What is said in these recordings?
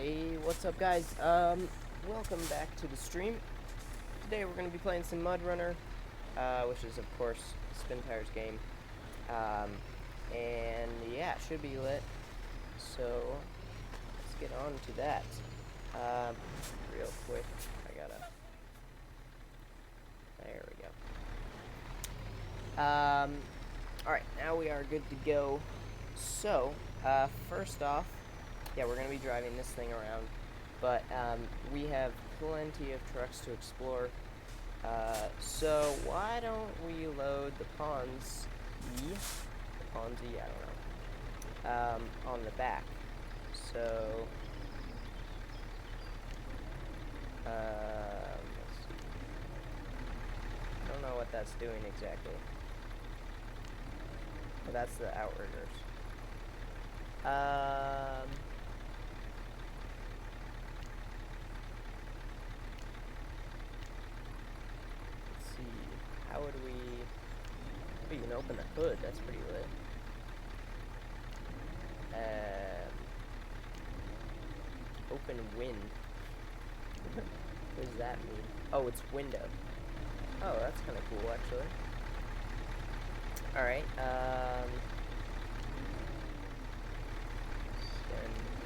Hey, what's up guys? Welcome back to the stream. Today we're going to be playing some Mudrunner, which is of course Spintires game. And yeah, it should be lit. So, let's get on to that. Real quick, there we go. Alright, now we are good to go. So, first off, yeah, we're going to be driving this thing around, but we have plenty of trucks to explore, so why don't we load the Ponzi, I don't know, on the back. So, let's see, I don't know what that's doing exactly, but that's the outriggers. How would we... Oh, you can open the hood. That's pretty lit. Open wind. What does that mean? Oh, it's window. Oh, that's kind of cool, actually. Alright,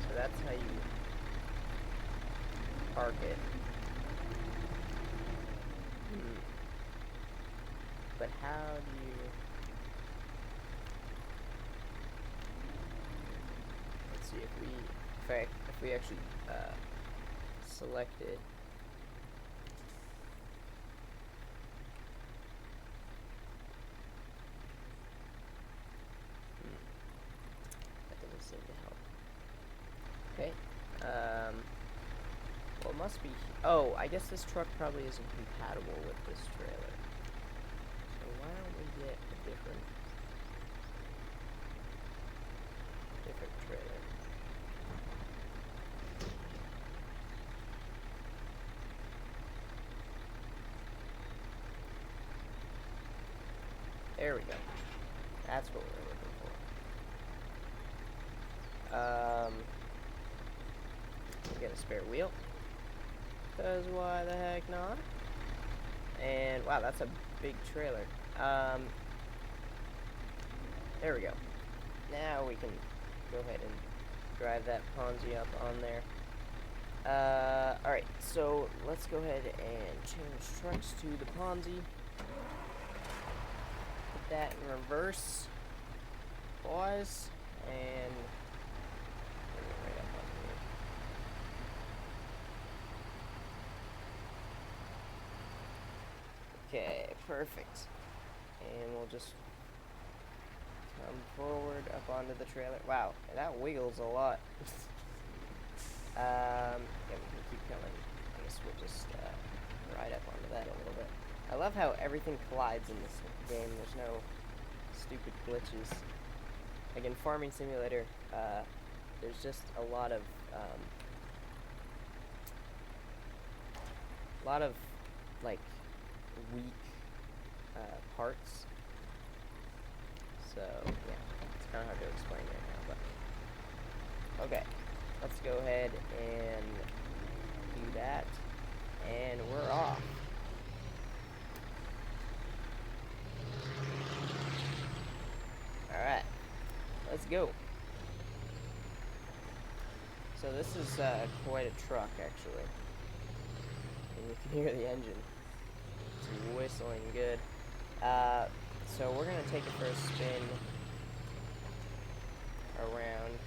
so that's how you park it. But how do you... Let's see if we actually select it. That doesn't seem to help. Okay. Well, it must be... Oh, I guess this truck probably isn't compatible with this trailer. So why don't we get a different trailer? There we go. That's what we're looking for. We'll get a spare wheel. Because why the heck not? And wow, that's a big trailer. There we go. Now we can go ahead and drive that Ponzi up on there. Alright, so let's go ahead and change trucks to the Ponzi. Put that in reverse, boys, and bring it right up on here. Okay, perfect. And we'll just come forward up onto the trailer. Wow, that wiggles a lot. Yeah, we can keep going. I guess we'll just ride up onto that a little bit. I love how everything collides in this game. There's no stupid glitches. Like in Farming Simulator, there's just a lot of like weak parts. So yeah, it's kind of hard to explain right now, but okay, let's go ahead and do that, and we're off. Alright, let's go. So this is quite a truck, actually. And you can hear the engine. It's whistling good. So we're going to take it for a spin around.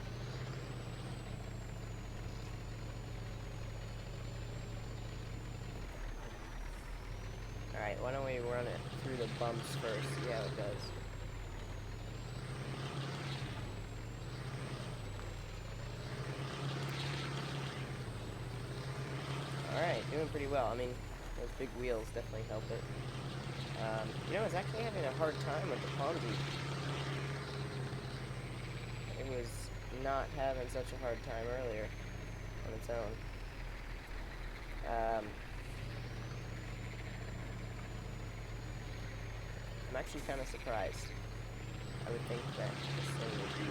Alright, why don't we run it through the bumps first, see how it does. Alright, doing pretty well. I mean, those big wheels definitely help it. You know, I was actually having a hard time with the Ponzi. It was not having such a hard time earlier on its own. I'm actually kind of surprised. I would think that this thing would be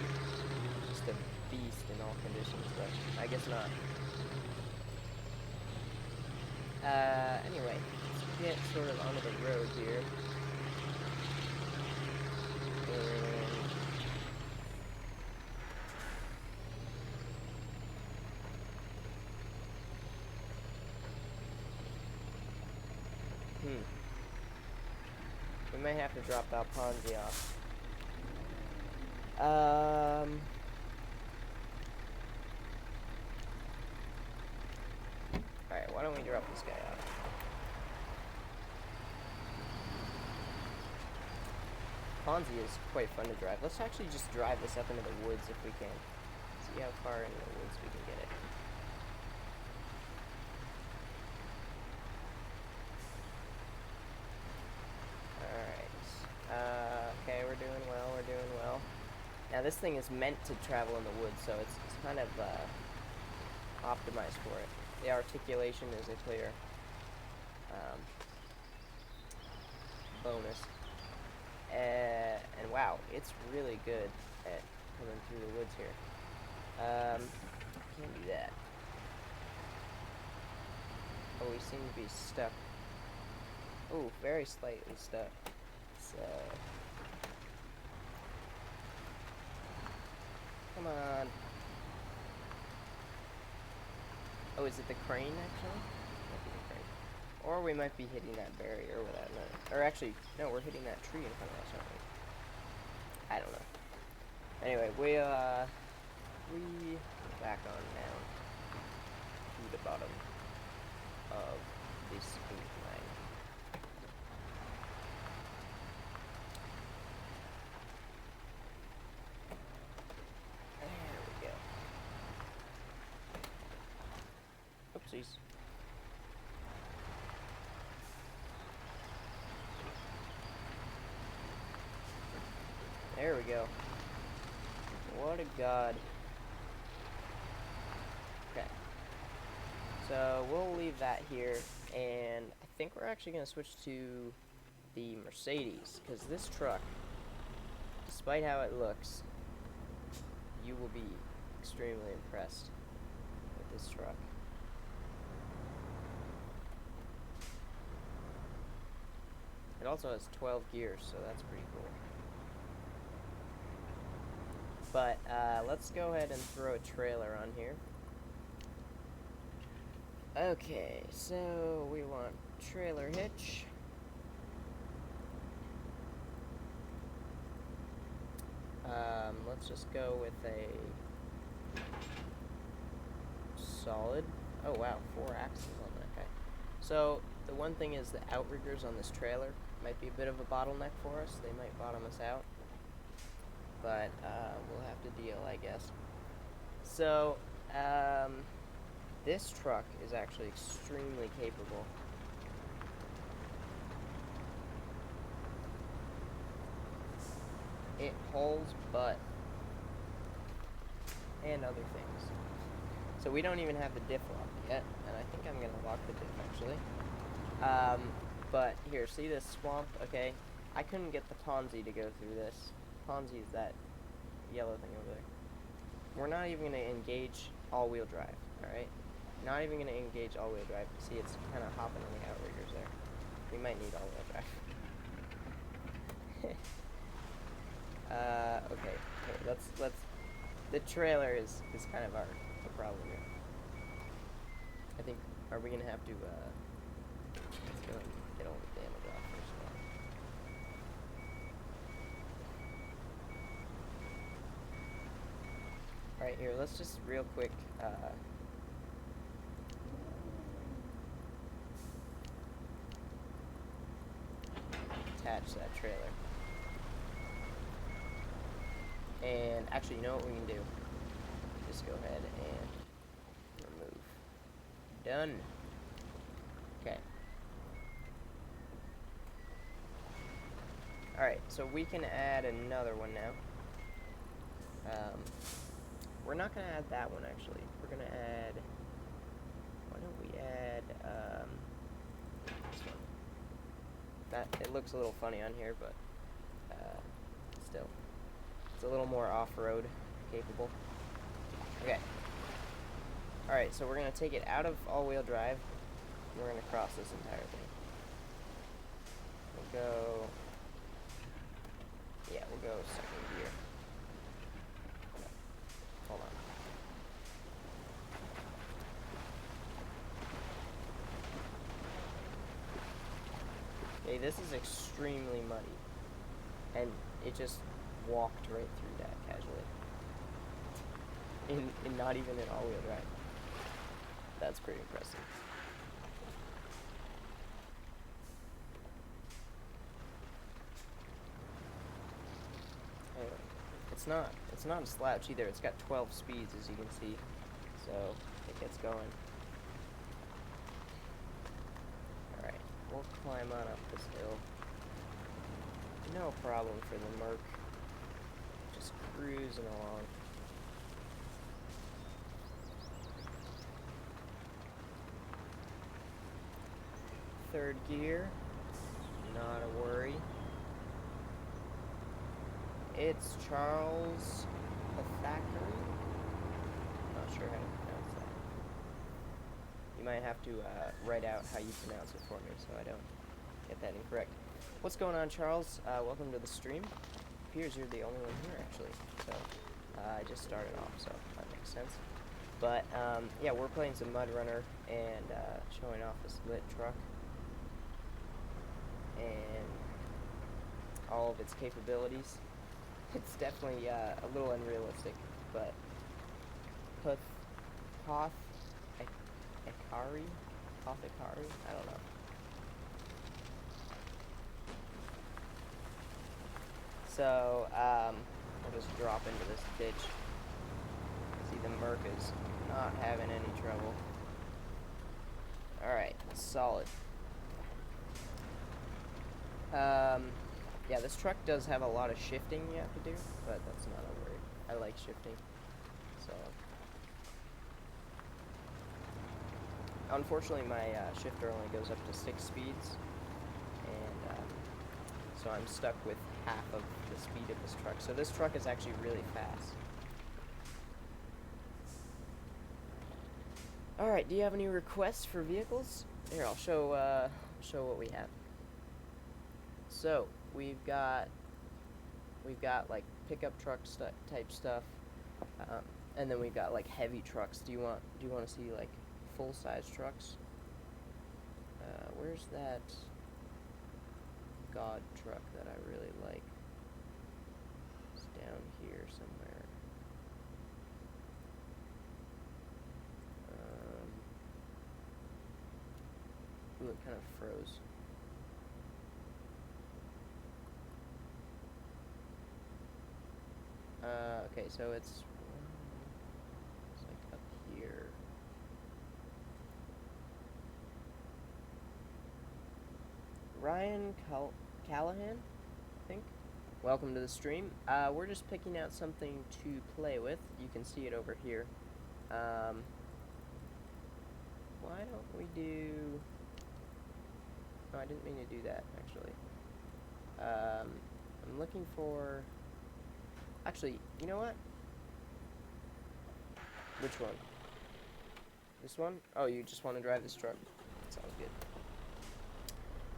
just a beast in all conditions, but I guess not. Anyway, let's get sort of onto the road here. And we may have to drop Alponzi off. Alright, why don't we drop this guy off? Ponzi is quite fun to drive. Let's actually just drive this up into the woods if we can. See how far into the woods we can get it. Alright. Okay, we're doing well, we're doing well. Now this thing is meant to travel in the woods, so it's kind of optimized for it. The articulation is a clear bonus. And wow, it's really good at coming through the woods here. Can't do that. Oh, we seem to be stuck. Oh, very slightly stuck. So, come on. Oh, is it the crane actually? Might be the crane. Or we might be hitting that barrier without knowing. Or actually, no, we're hitting that tree in front of us, aren't we? I don't know. Anyway, we back on down to the bottom of this incline. There we go. Oopsies. There we go. What a god. Okay. So we'll leave that here, and I think we're actually going to switch to the Mercedes, because this truck, despite how it looks, you will be extremely impressed with this truck. It also has 12 gears, so that's pretty cool. But let's go ahead and throw a trailer on here. Okay, so we want trailer hitch. Let's just go with a solid. Oh wow, 4 axles on that guy. So the one thing is the outriggers on this trailer might be a bit of a bottleneck for us. They might bottom us out. But we'll have to deal, I guess. So, this truck is actually extremely capable. It holds butt and other things. So we don't even have the diff locked yet, and I think I'm gonna lock the diff actually. But here, see this swamp? Okay, I couldn't get the Ponzi to go through this. Ponzi is that yellow thing over there. We're not even going to engage all-wheel drive, alright? Not even going to engage all-wheel drive. See, it's kind of hopping on the outriggers there. We might need all-wheel drive. Okay, let's, the trailer is kind of the problem here. I think, are we going to have to, let's go and get all the damage off first of all. Alright, here, let's just real quick, attach that trailer. And actually, you know what we can do? Just go ahead and remove. Done. Okay. Alright, so we can add another one now. We're not going to add that one, actually. We're going to add... Why don't we add, this one. It looks a little funny on here, but, still. It's a little more off-road capable. Okay. Alright, so we're going to take it out of all-wheel drive. And we're going to cross this entire thing. We'll go... Yeah, we'll go second gear. Hold on. Okay, this is extremely muddy. And it just walked right through that casually. In not even an all-wheel drive. That's pretty impressive. Anyway, it's not a slouch either. It's got 12 speeds, as you can see. So it gets going. Alright, we'll climb on up this hill. No problem for the Merc. Just cruising along. Third gear, not a worry. It's Charles Thackeray. Not sure how to pronounce that. You might have to write out how you pronounce it for me so I don't get that incorrect. What's going on, Charles? Welcome to the stream. Appears you're the only one here, actually. So I just started off, so that makes sense. But yeah, we're playing some Mudrunner and showing off this lit truck and all of its capabilities. It's definitely a little unrealistic, but Ekari? I don't know. So, we'll just drop into this ditch. See, the Merc is not having any trouble. Alright, solid. Yeah, this truck does have a lot of shifting you have to do, but that's not a worry. I like shifting, so... Unfortunately, my shifter only goes up to 6 speeds, and so I'm stuck with half of the speed of this truck. So this truck is actually really fast. Alright, do you have any requests for vehicles? Here, I'll show what we have. So, we've got like pickup truck type stuff, and then we've got like heavy trucks. Do you want to see like full-size trucks? Where's that God truck that I really like? It's down here somewhere. Ooh, it kind of froze. Okay, so it's like up here. Ryan Callahan, I think. Welcome to the stream. We're just picking out something to play with. You can see it over here. Why don't we do... No, I didn't mean to do that, actually. I'm looking for... Actually, you know what? Which one? This one? Oh, you just want to drive this truck? Sounds good.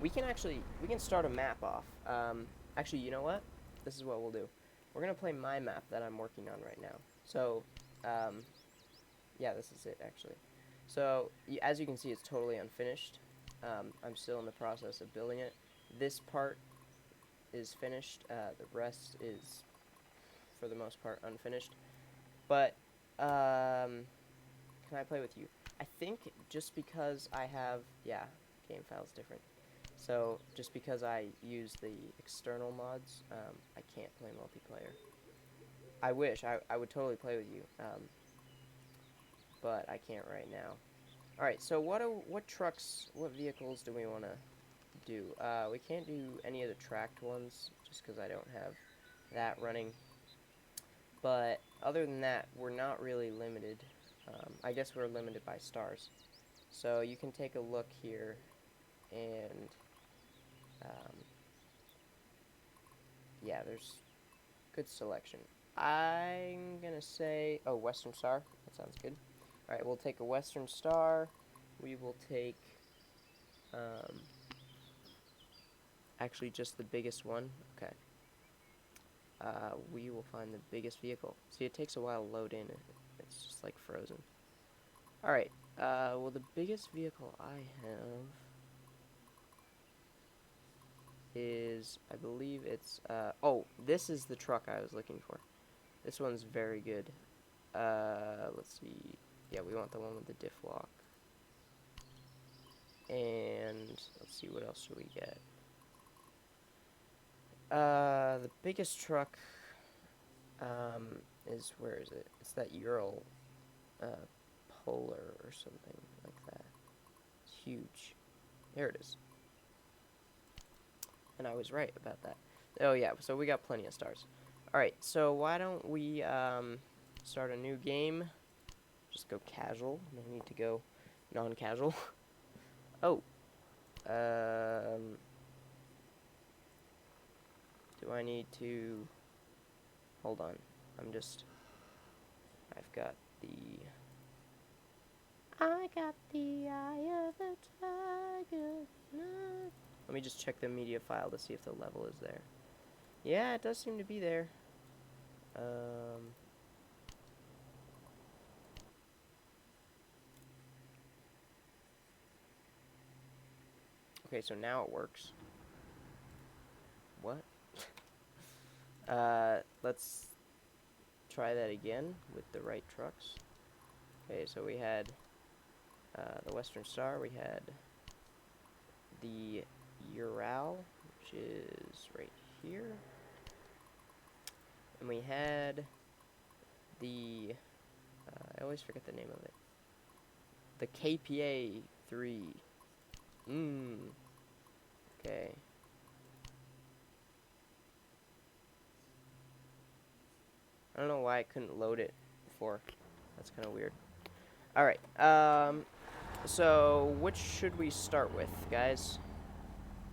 We can start a map off. Actually, you know what? This is what we'll do. We're going to play my map that I'm working on right now. So, yeah, this is it, actually. So, as you can see, it's totally unfinished. I'm still in the process of building it. This part is finished. The rest is, for the most part, unfinished. But, can I play with you? I think just because I have, yeah, game file's different. So, just because I use the external mods, I can't play multiplayer. I wish. I would totally play with you. But I can't right now. Alright, so what vehicles do we want to do? We can't do any of the tracked ones, just because I don't have that running. But other than that, we're not really limited. I guess we're limited by stars. So you can take a look here, and yeah, there's good selection. I'm gonna say, oh, Western Star. That sounds good. All right, we'll take a Western Star. We will take, actually just the biggest one. Okay. We will find the biggest vehicle. See, it takes a while to load in. It's just like frozen. All right. Well, the biggest vehicle I have is, I believe it's, oh, this is the truck I was looking for. This one's very good. Let's see. Yeah, we want the one with the diff lock. And let's see, what else should we get? The biggest truck, is, where is it? It's that Ural, Polar or something like that. It's huge. There it is. And I was right about that. Oh yeah, so we got plenty of stars. Alright, so why don't we, start a new game? Just go casual. No need to go non-casual. Oh. Do I need to... Hold on. I've got the... I got the eye of the tiger. Let me just check the media file to see if the level is there. Yeah, it does seem to be there. Okay, so now it works. What? Let's try that again with the right trucks. Okay, so we had the Western Star, we had the Ural, which is right here, and we had the, I always forget the name of it, the KPA 3. Okay. I don't know why I couldn't load it before. That's kind of weird. Alright, so which should we start with, guys?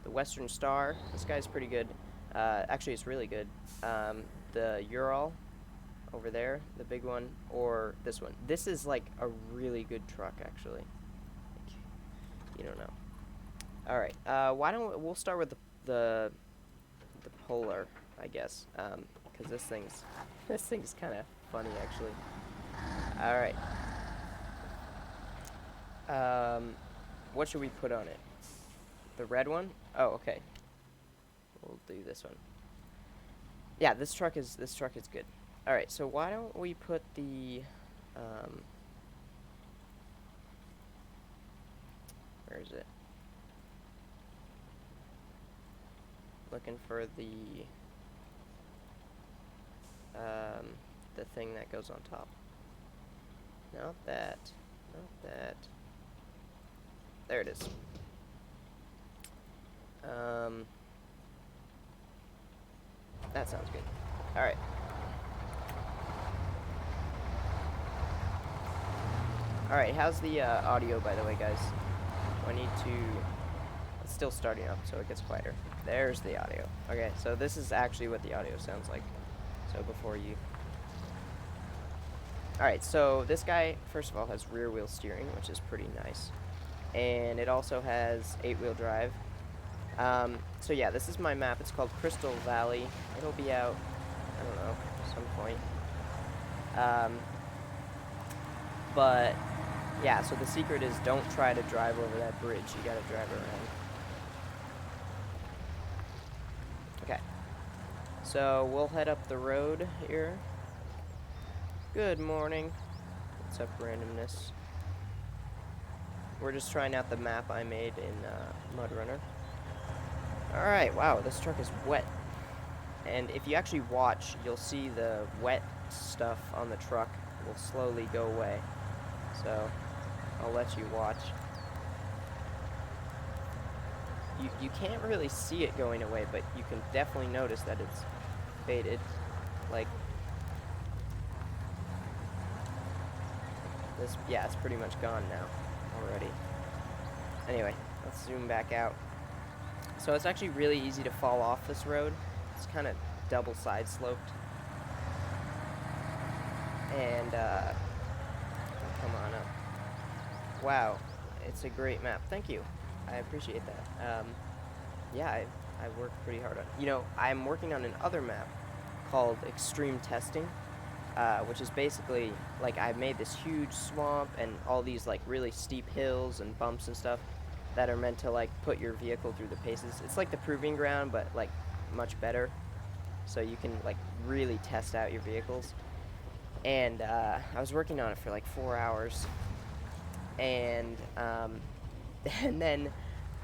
The Western Star. This guy's pretty good. Actually, it's really good. The Ural over there, the big one, or this one. This is like a really good truck, actually. You don't know. Alright, why don't we'll start with the Polar, I guess, because this thing's kind of funny, actually. Alright. What should we put on it? The red one? Oh, okay. We'll do this one. Yeah, this truck is good. Alright, so why don't we put the, where is it? Looking for the thing that goes on top. Not that. Not that. There it is. That sounds good. Alright. Alright, how's the audio, by the way, guys? I need to... It's still starting up, so it gets quieter. There's the audio. Okay, so this is actually what the audio sounds like. So before you... Alright, so this guy, first of all, has rear wheel steering, which is pretty nice. And it also has 8-wheel drive. So yeah, this is my map. It's called Crystal Valley. It'll be out, I don't know, some point. But yeah, so the secret is don't try to drive over that bridge. You gotta drive around. Okay. So we'll head up the road here. Good morning. What's up, randomness? We're just trying out the map I made in Mudrunner. Alright, wow, this truck is wet. And if you actually watch, you'll see the wet stuff on the truck will slowly go away. So, I'll let you watch. You can't really see it going away, but you can definitely notice that it's faded. Like, this, yeah, it's pretty much gone now already. Anyway, let's zoom back out. So it's actually really easy to fall off this road. It's kind of double side sloped. and come on up. Wow, it's a great map. Thank you. I appreciate that. Yeah, I worked pretty hard on it. You know, I'm working on another map called Extreme Testing, which is basically, like, I made this huge swamp and all these, like, really steep hills and bumps and stuff that are meant to, like, put your vehicle through the paces. It's like the proving ground, but, like, much better. So you can, like, really test out your vehicles. And I was working on it for, like, 4 hours. And, and then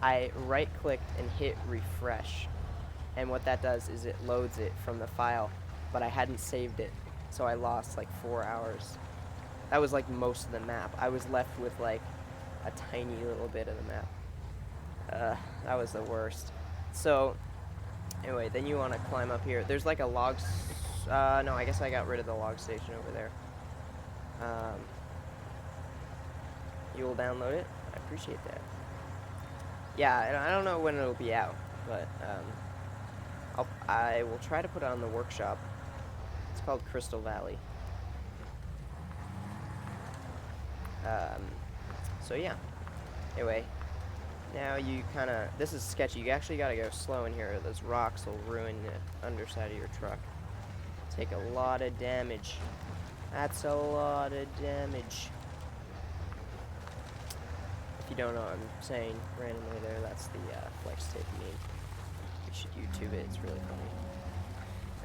I right-clicked and hit refresh. And what that does is it loads it from the file, but I hadn't saved it. So I lost, like, 4 hours. That was, like, most of the map. I was left with, like, a tiny little bit of the map. That was the worst. So, anyway, then you want to climb up here. There's, like, a log... no, I guess I got rid of the log station over there. You will download it? I appreciate that. Yeah, and I don't know when it'll be out, but, I will try to put it on the workshop. It's called Crystal Valley. So yeah. Anyway, now you kind of... This is sketchy. You actually got to go slow in here. Those rocks will ruin the underside of your truck. Take a lot of damage. That's a lot of damage. If you don't know what I'm saying randomly there, that's the flex tape meme. You should YouTube it. It's really funny.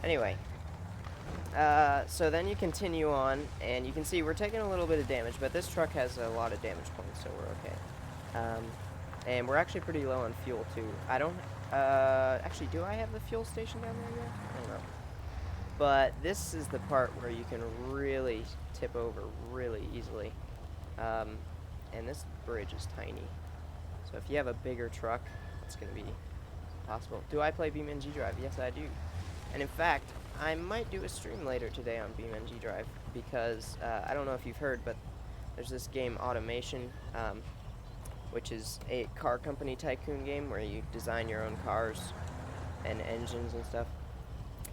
Anyway. So then you continue on, and you can see we're taking a little bit of damage, but this truck has a lot of damage points, so we're okay. And we're actually pretty low on fuel, too. I don't... actually, do I have the fuel station down there yet? I don't know. But this is the part where you can really tip over really easily. And this bridge is tiny. So if you have a bigger truck, it's going to be possible. Do I play BeamNG Drive? Yes, I do. And in fact, I might do a stream later today on BeamNG Drive because I don't know if you've heard, but there's this game Automation, which is a car company tycoon game where you design your own cars and engines and stuff.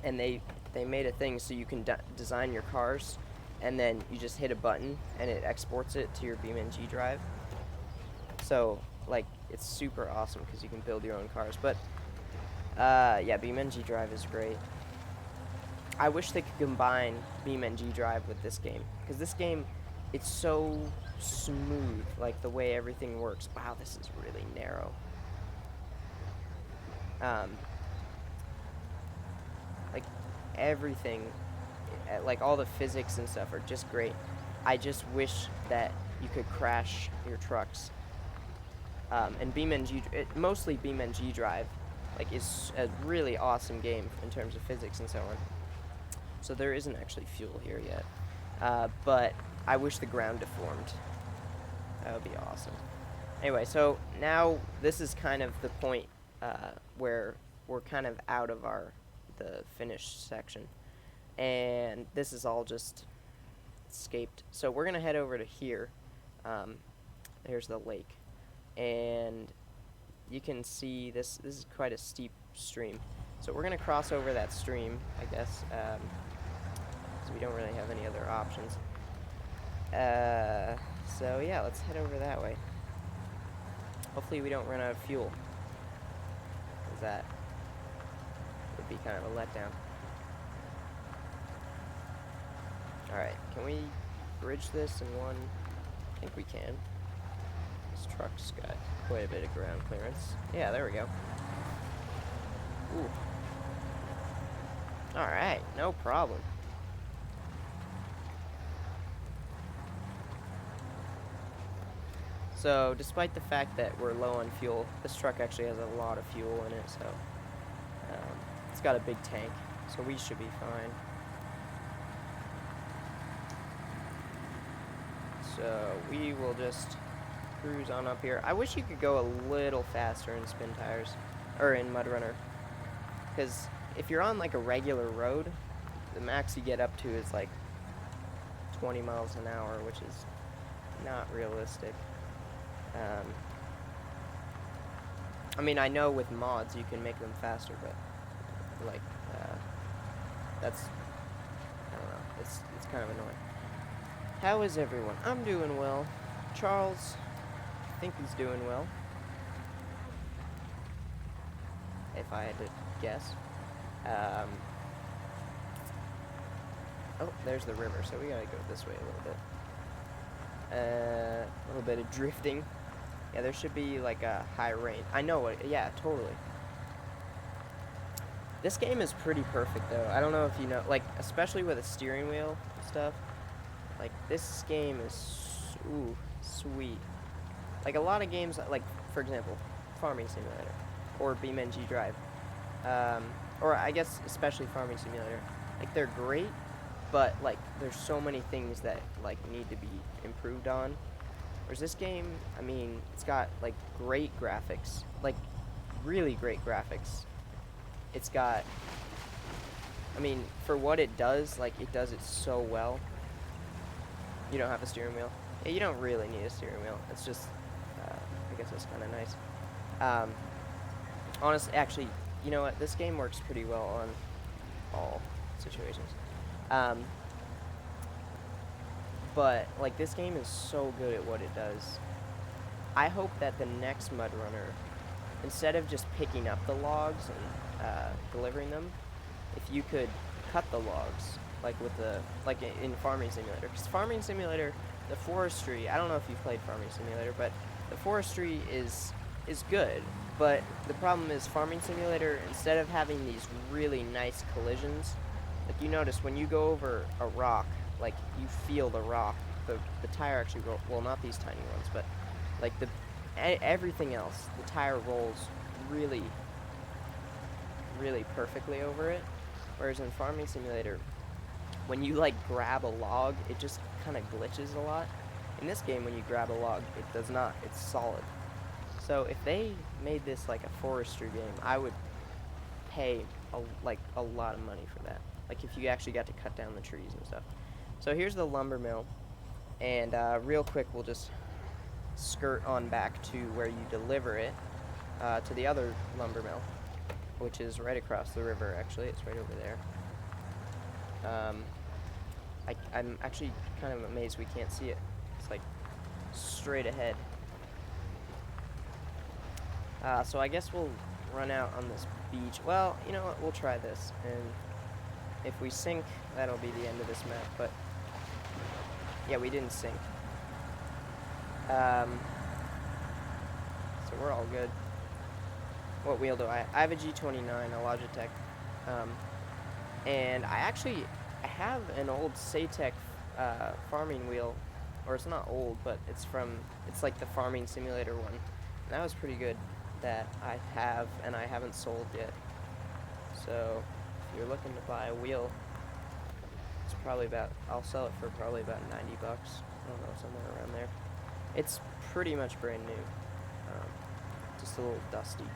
And they made a thing so you can design your cars, and then you just hit a button and it exports it to your BeamNG Drive. So, like, it's super awesome because you can build your own cars. But yeah, BeamNG Drive is great. I wish they could combine BeamNG Drive with this game, because this game, it's so smooth, like the way everything works. Wow, this is really narrow. Like everything, like all the physics and stuff are just great. I just wish that you could crash your trucks. And BeamNG, mostly BeamNG Drive, like, is a really awesome game in terms of physics and so on. So there isn't actually fuel here yet. But I wish the ground deformed. That would be awesome. Anyway, so now this is kind of the point where we're kind of out of the finished section. And this is all just escaped. So we're going to head over to here. There's the lake. And you can see this is quite a steep stream. So we're going to cross over that stream, I guess, because we don't really have any other options. So yeah, let's head over that way. Hopefully we don't run out of fuel, because that would be kind of a letdown. Alright, can we bridge this in one? I think we can. This truck's got quite a bit of ground clearance. Yeah, there we go. Ooh. Alright, no problem. So, despite the fact that we're low on fuel, this truck actually has a lot of fuel in it, so it's got a big tank, so we should be fine. So, we will just cruise on up here. I wish you could go a little faster in Spintires, or in Mudrunner, because if you're on, like, a regular road, the max you get up to is, like, 20 miles an hour, which is not realistic. I mean, I know with mods you can make them faster, but, like, that's, I don't know, it's kind of annoying. How is everyone? I'm doing well. Charles, I think he's doing well. If I had to guess. Oh, there's the river, so we gotta go this way a little bit. A little bit of drifting. Yeah, there should be like a high rain. I know it. Yeah, totally. This game is pretty perfect, though. I don't know if you know, like, especially with a steering wheel stuff. Like, this game is, ooh, sweet. Like, a lot of games, like, for example, Farming Simulator, or BeamNG Drive, or I guess especially Farming Simulator. Like, they're great, but, like, there's so many things that, like, need to be improved on. Whereas this game, I mean, it's got, like, great graphics. Like, really great graphics. It's got, I mean, for what it does, like, it does it so well. You don't have a steering wheel. Yeah, you don't really need a steering wheel. It's just, I guess it's kind of nice. Honestly, actually, you know what? This game works pretty well on all situations. But, like, this game is so good at what it does. I hope that the next Mudrunner, instead of just picking up the logs and delivering them, if you could cut the logs, like with the, like in Farming Simulator. Because Farming Simulator, the forestry, I don't know if you've played Farming Simulator, but the forestry is good. But the problem is Farming Simulator, instead of having these really nice collisions, like you notice when you go over a rock, like you feel the rock, the tire actually well, not these tiny ones, but like everything else, the tire rolls really perfectly over it. Whereas in Farming Simulator, when you like grab a log, it just kind of glitches a lot. In this game, when you grab a log, it does not. It's solid. So if they made this like a forestry game, I would pay a lot of money for that. Like if you actually got to cut down the trees and stuff. So here's the lumber mill, and real quick, we'll just skirt on back to where you deliver it to the other lumber mill, which is right across the river. Actually, it's right over there. I'm actually kind of amazed we can't see it. It's like straight ahead. So I guess we'll run out on this beach. Well, you know what? We'll try this, and if we sink, that'll be the end of this map. But yeah, we didn't sink. So we're all good. What wheel do I have? I have a G29, a Logitech, and I have an old Satec farming wheel, or it's not old, but it's like the Farming Simulator one. And that was pretty good, that I have, and I haven't sold yet. So if you're looking to buy a wheel, it's probably I'll sell it for probably about 90 bucks. I don't know, somewhere around there. It's pretty much brand new, just a little dusty.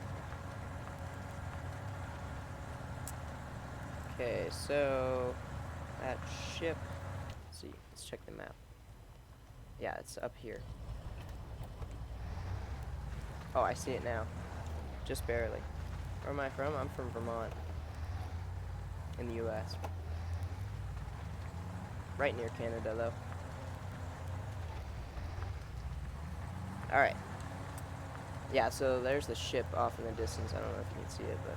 Okay, so that ship, let's see, let's check the map. Yeah, it's up here. Oh, I see it now. Just barely. Where am I from? I'm from Vermont, in the US. Right near Canada, though. Alright. Yeah, so there's the ship off in the distance. I don't know if you can see it, but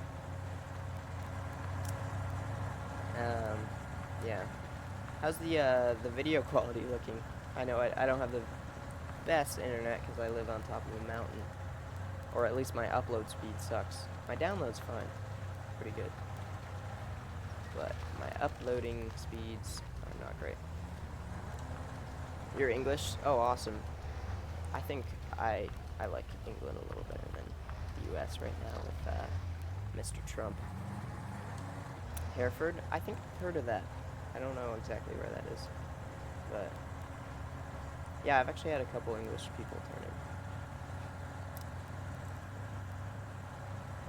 yeah. How's the video quality looking? I know I don't have the best internet because I live on top of a mountain, or at least my upload speed sucks. My download's fine, pretty good, but my uploading speeds are not great. You're English? Oh, awesome. I think I like England a little better than the US right now with Mr. Trump. Hereford? I think I've heard of that. I don't know exactly where that is, but yeah, I've actually had a couple English people turn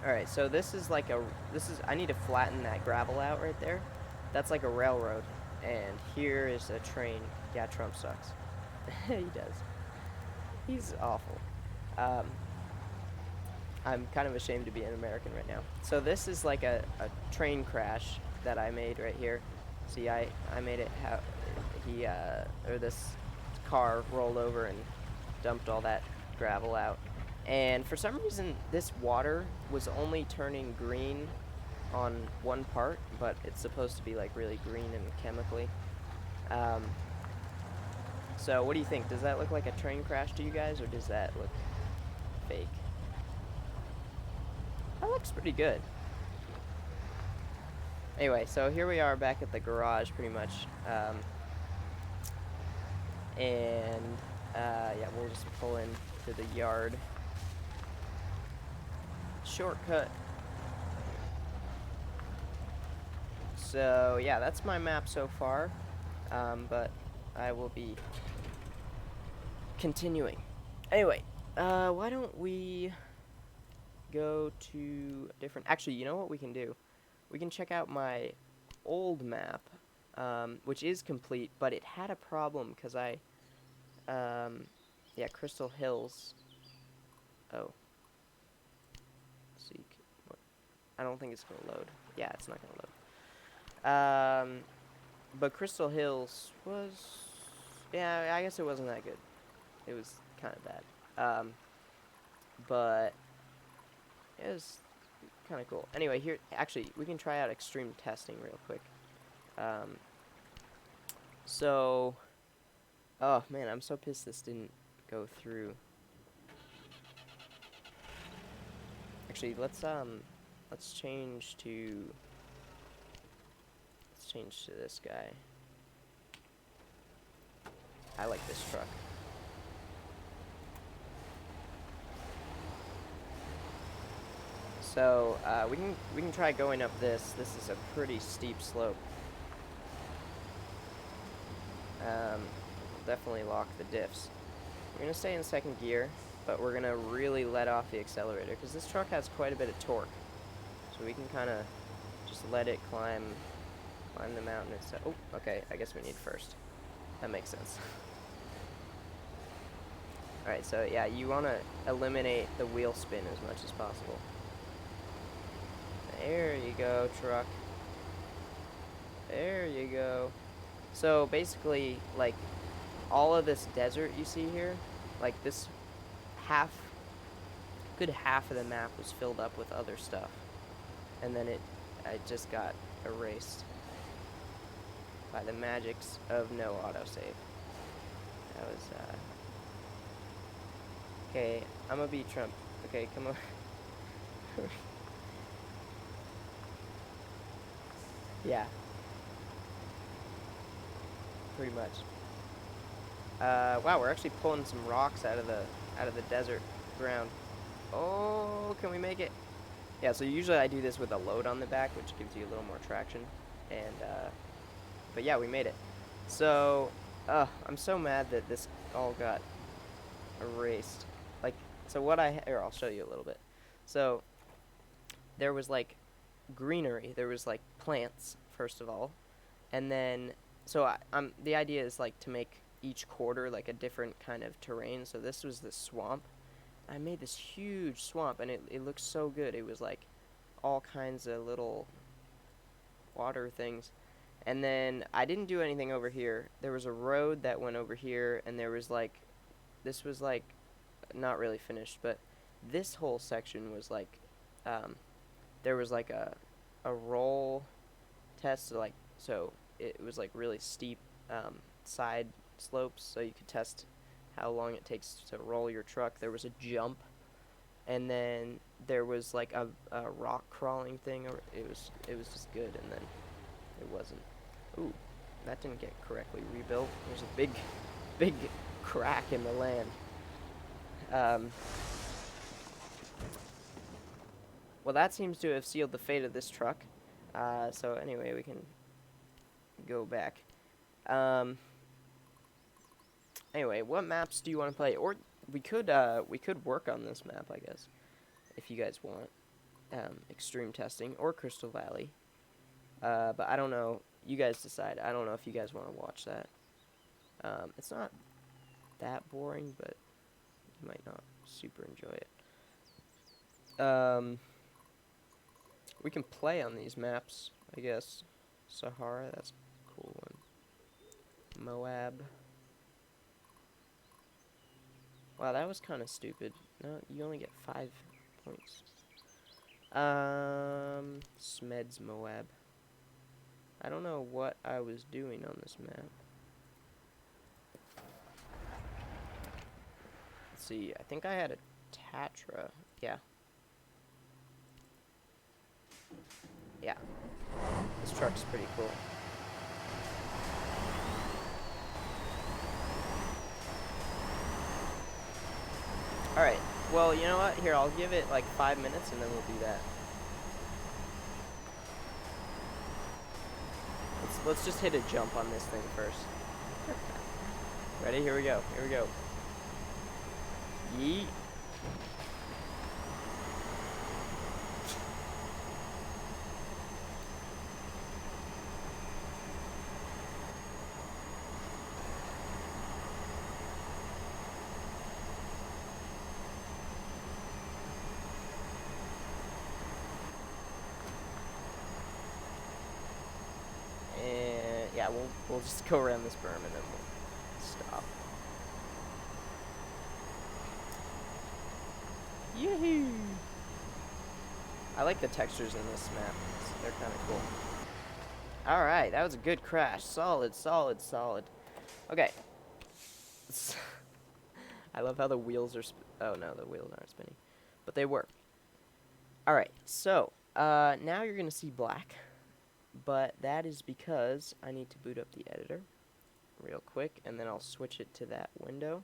in. Alright, so this is I need to flatten that gravel out right there. That's like a railroad, and here is a train. Yeah, Trump sucks. He does. He's awful. I'm kind of ashamed to be an American right now. So this is like a train crash that I made right here. See, I made it or this car rolled over and dumped all that gravel out. And for some reason, this water was only turning green on one part, but it's supposed to be like really green and chemically. So what do you think? Does that look like a train crash to you guys, or does that look fake? That looks pretty good. Anyway, so here we are back at the garage, pretty much. Yeah, we'll just pull into the yard. Shortcut. So, yeah, that's my map so far. But I will be continuing. Anyway, why don't we go to different... Actually, you know what we can do? We can check out my old map, which is complete, but it had a problem because yeah, Crystal Hills. Oh. Seek. I don't think it's gonna load. Yeah, it's not gonna load. But Crystal Hills was... Yeah, I guess it wasn't that good. It was kind of bad. But it was kind of cool. Anyway, here, actually, we can try out extreme testing real quick. So, oh man, I'm so pissed this didn't go through. Actually, let's change to this guy. I like this truck. So we can try going up this. This is a pretty steep slope. Definitely lock the diffs. We're gonna stay in second gear, but we're gonna really let off the accelerator because this truck has quite a bit of torque. So we can kind of just let it climb the mountain. Oh, okay. I guess we need first. That makes sense. All right. So yeah, you want to eliminate the wheel spin as much as possible. There you go, truck. There you go. So basically, like, all of this desert you see here, like this good half of the map was filled up with other stuff. And then I just got erased by the magics of no autosave. That was, okay, I'm gonna be Trump. Okay, come on. Yeah. Pretty much. Wow, we're actually pulling some rocks out of the desert ground. Oh, can we make it? Yeah, so usually I do this with a load on the back, which gives you a little more traction. And but yeah, we made it. So, I'm so mad that this all got erased. Like, so what here, I'll show you a little bit. So, there was like greenery. There was like plants, first of all. And then, so the idea is like to make each quarter like a different kind of terrain. So this was the swamp. I made this huge swamp, and it looked so good. It was like all kinds of little water things. And then I didn't do anything over here. There was a road that went over here, and there was like, this was like not really finished, but this whole section was like, there was like a roll test, so it was like really steep side slopes, so you could test how long it takes to roll your truck. There was a jump, and then there was like a rock crawling thing, or it was just good, and then it wasn't. Ooh, that didn't get correctly rebuilt. There's a big crack in the land. Well, that seems to have sealed the fate of this truck. So anyway, we can go back. Anyway, what maps do you want to play? Or we could work on this map, I guess, if you guys want. Extreme testing or Crystal Valley. But I don't know. You guys decide. I don't know if you guys want to watch that. It's not that boring, but you might not super enjoy it. We can play on these maps, I guess. Sahara, that's a cool one. Moab. Wow, that was kind of stupid. No, you only get 5 points. Smeds Moab. I don't know what I was doing on this map. Let's see, I think I had a Tatra. Yeah. Yeah. This truck's pretty cool. Alright, well, you know what? Here, I'll give it like 5 minutes and then we'll do that. Let's just hit a jump on this thing first. Ready? Here we go. Here we go. Yeet. And yeah, we'll just go around this berm and then we'll stop. Yee-hoo! I like the textures in this map. They're kind of cool. Alright, that was a good crash. Solid, solid, solid. Okay. I love how the wheels are oh no, the wheels aren't spinning. But they were. Alright, so, now you're going to see black. But that is because I need to boot up the editor real quick, and then I'll switch it to that window.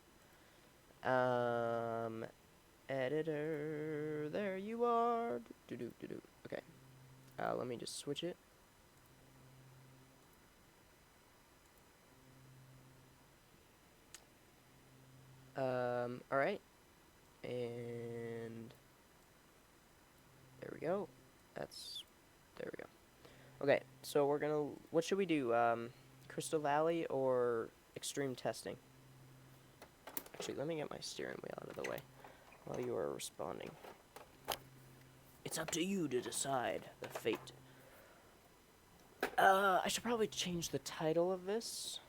Editor, there you are. Okay, let me just switch it. Alright, and there we go. There we go. Okay, so we're gonna, what should we do, Crystal Valley or extreme testing? Actually, let me get my steering wheel out of the way while you are responding. It's up to you to decide the fate. I should probably change the title of this.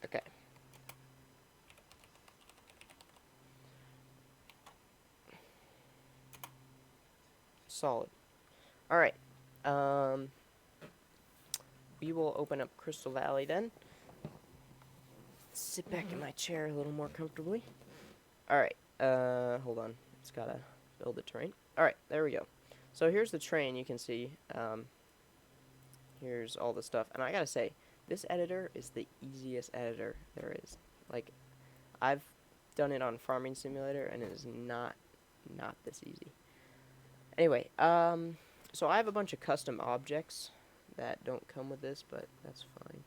Okay. Solid. Alright. We will open up Crystal Valley then. Sit back in my chair a little more comfortably. Alright. Hold on. It's gotta build the terrain. Alright, there we go. So here's the train, you can see. Here's all the stuff. And I gotta say, this editor is the easiest editor there is. Like, I've done it on Farming Simulator, and it is not this easy. Anyway, so I have a bunch of custom objects that don't come with this, but that's fine.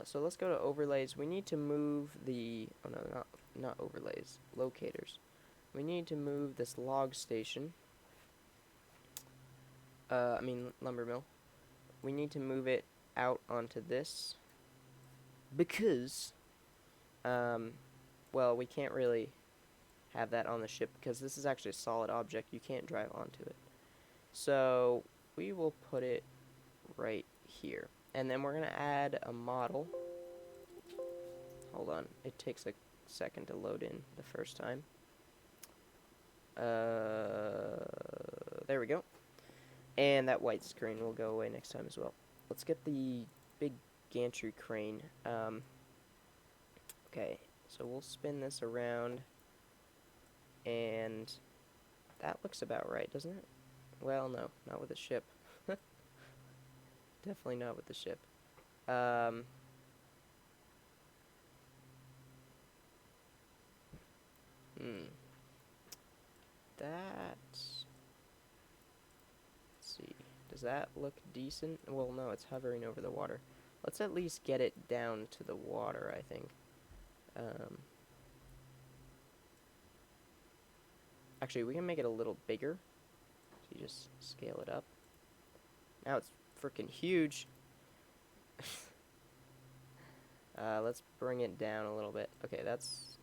So let's go to overlays. We need to move the, oh no, not overlays, locators. We need to move this log station. Lumber mill. We need to move it out onto this because, well, we can't really have that on the ship because this is actually a solid object. You can't drive onto it. So we will put it right here. And then we're going to add a model. Hold on. It takes a second to load in the first time. There we go. And that white screen will go away next time as well. Let's get the big gantry crane. Okay, so we'll spin this around. And that looks about right, doesn't it? Well, no, not with the ship. Definitely not with the ship. Let's see. Does that look decent? Well, no, it's hovering over the water. Let's at least get it down to the water, I think. Actually, we can make it a little bigger. So you just scale it up. Now it's freaking huge. Let's bring it down a little bit. Okay, that's...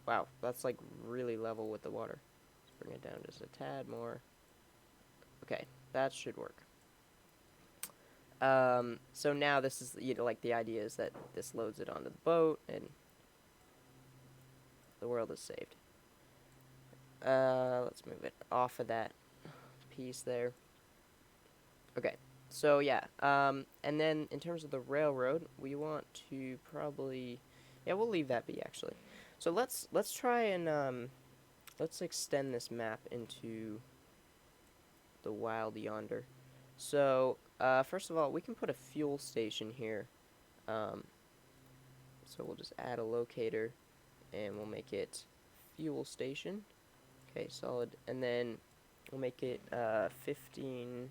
Wow, that's like really level with the water. Let's bring it down just a tad more. Okay, that should work. So now this is, you know, like the idea is that this loads it onto the boat and the world is saved. Let's move it off of that piece there. Okay, so yeah, and then in terms of the railroad, we want to probably, yeah, we'll leave that be actually. So let's try and let's extend this map into the wild yonder. So first of all, we can put a fuel station here. So we'll just add a locator, and we'll make it fuel station. Okay, solid, and then we'll make it 15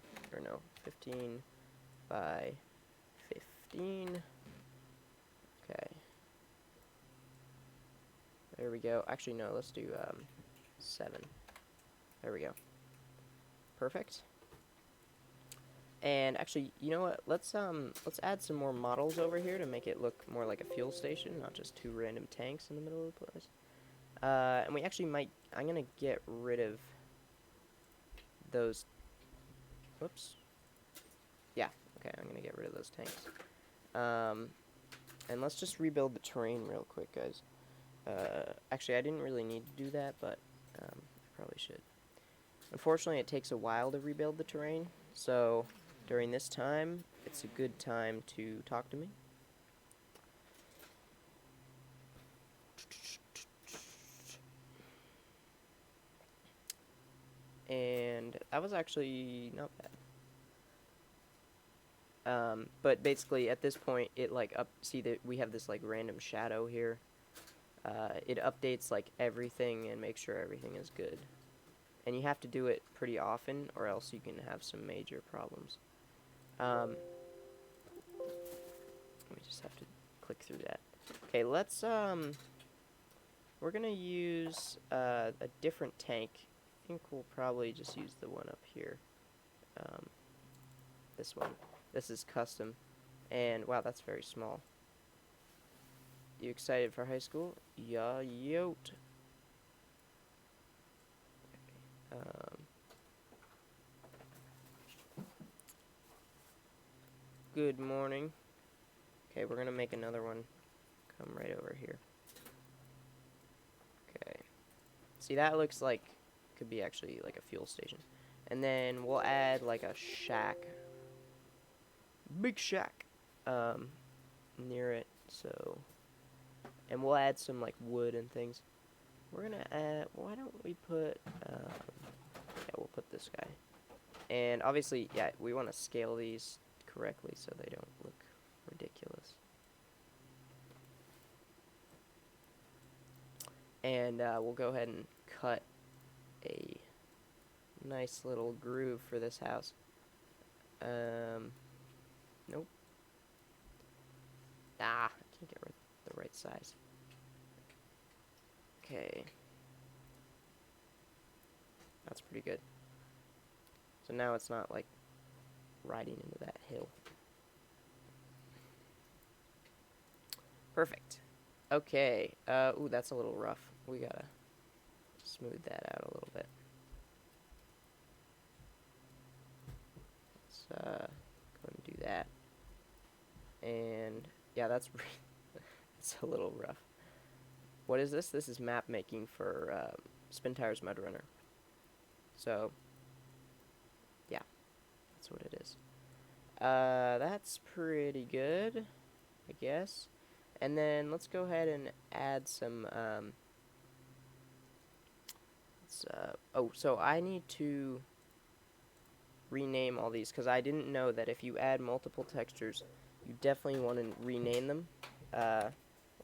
by 15. Okay. There we go. Actually, no, let's do 7. There we go. Perfect. And actually, you know what? Let's add some more models over here to make it look more like a fuel station, not just 2 random tanks in the middle of the place. And we actually might... I'm gonna get rid of those... Whoops. Yeah, okay, I'm gonna get rid of those tanks. And let's just rebuild the terrain real quick, guys. Actually, I didn't really need to do that, but I probably should. Unfortunately, it takes a while to rebuild the terrain, so during this time, it's a good time to talk to me. And that was actually not bad. But basically, at this point, it like see that we have this like random shadow here. It updates like everything and makes sure everything is good. And you have to do it pretty often, or else you can have some major problems. We just have to click through that. Okay, let's we're gonna use a different tank. I think we'll probably just use the one up here. This one. This is custom. And wow, that's very small. You excited for high school? Yeah, yote. Good morning. Okay, we're gonna make another one. Come right over here. Okay. See, that looks like could be actually like a fuel station. And then we'll add like a shack. Big shack. Near it, so. And we'll add some like wood and things. We're gonna add, why don't we put, yeah, we'll put this guy. And obviously, yeah, we want to scale these correctly so they don't look ridiculous. And we'll go ahead and cut a nice little groove for this house. Nope. Ah, I can't get the right size. Okay. That's pretty good. So now it's not like riding into that hill. Perfect. Okay. Ooh, that's a little rough. We gotta smooth that out a little bit. Let's go ahead and do that. And yeah, that's it's a little rough. What is this? This is map making for Spintires Mudrunner. So yeah, that's what it is. That's pretty good, I guess. And then let's go ahead and add some, oh, so I need to rename all these, because I didn't know that if you add multiple textures, you definitely want to rename them,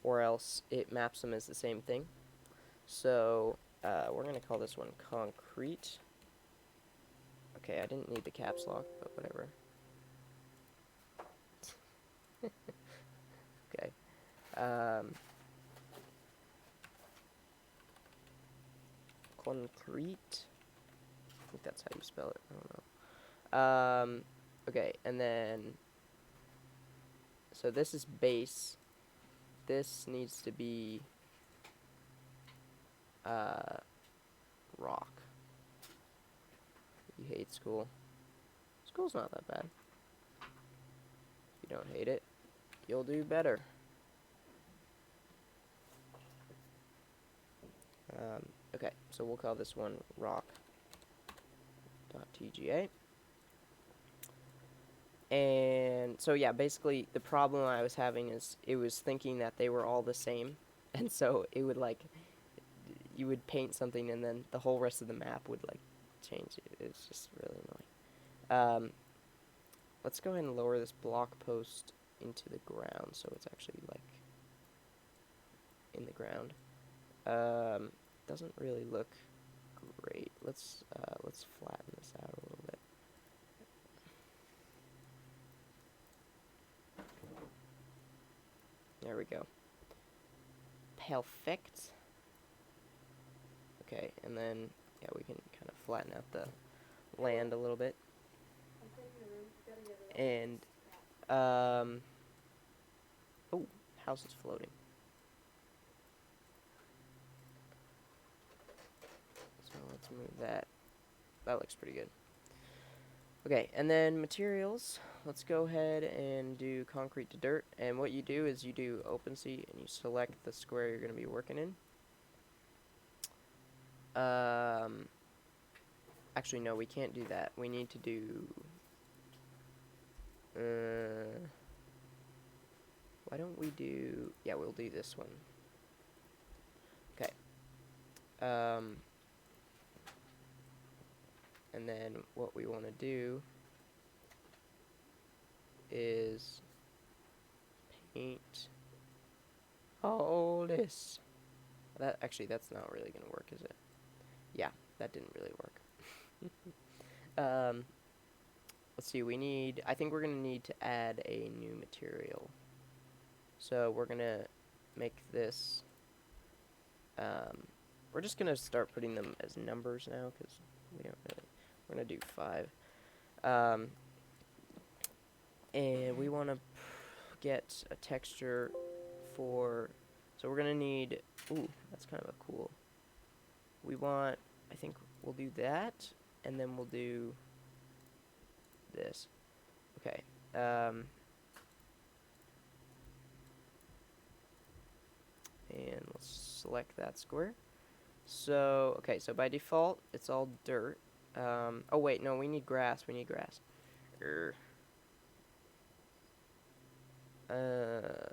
or else it maps them as the same thing. So, we're going to call this one concrete. Okay, I didn't need the caps lock, but whatever. Okay. Concrete. I think that's how you spell it. I don't know. Okay, and then So this is base. This needs to be rock. You hate school. School's not that bad. If you don't hate it, you'll do better. Okay, so we'll call this one rock.tga. And so yeah, basically the problem I was having is it was thinking that they were all the same. And so it would like, you would paint something and then the whole rest of the map would like change. It's just really annoying. Let's go ahead and lower this block post into the ground so it's actually like in the ground. Doesn't really look great. Let's flatten this out a little bit. There we go. Perfect. Okay, and then yeah, we can kind of flatten out the land a little bit. And oh, house is floating. So let's move that. That looks pretty good. Okay, and then materials. Let's go ahead and do concrete to dirt. And what you do is you do OpenSea and you select the square you're going to be working in. Actually, no, we can't do that. We need to do... why don't we do... Yeah, we'll do this one. Okay. And then what we want to do is paint all this. That actually, that's not really going to work, is it? Yeah, that didn't really work. Let's see, we need... I think we're going to need to add a new material. So we're going to make this... we're just going to start putting them as numbers now, because we don't really... We're going to do 5. And we want to get a texture for... So we're going to need... Ooh, that's kind of a cool... We want... I think we'll do that, and then we'll do this. Okay. And let's select that square. So, okay, so by default, it's all dirt. Oh, wait, no, we need grass. We need grass.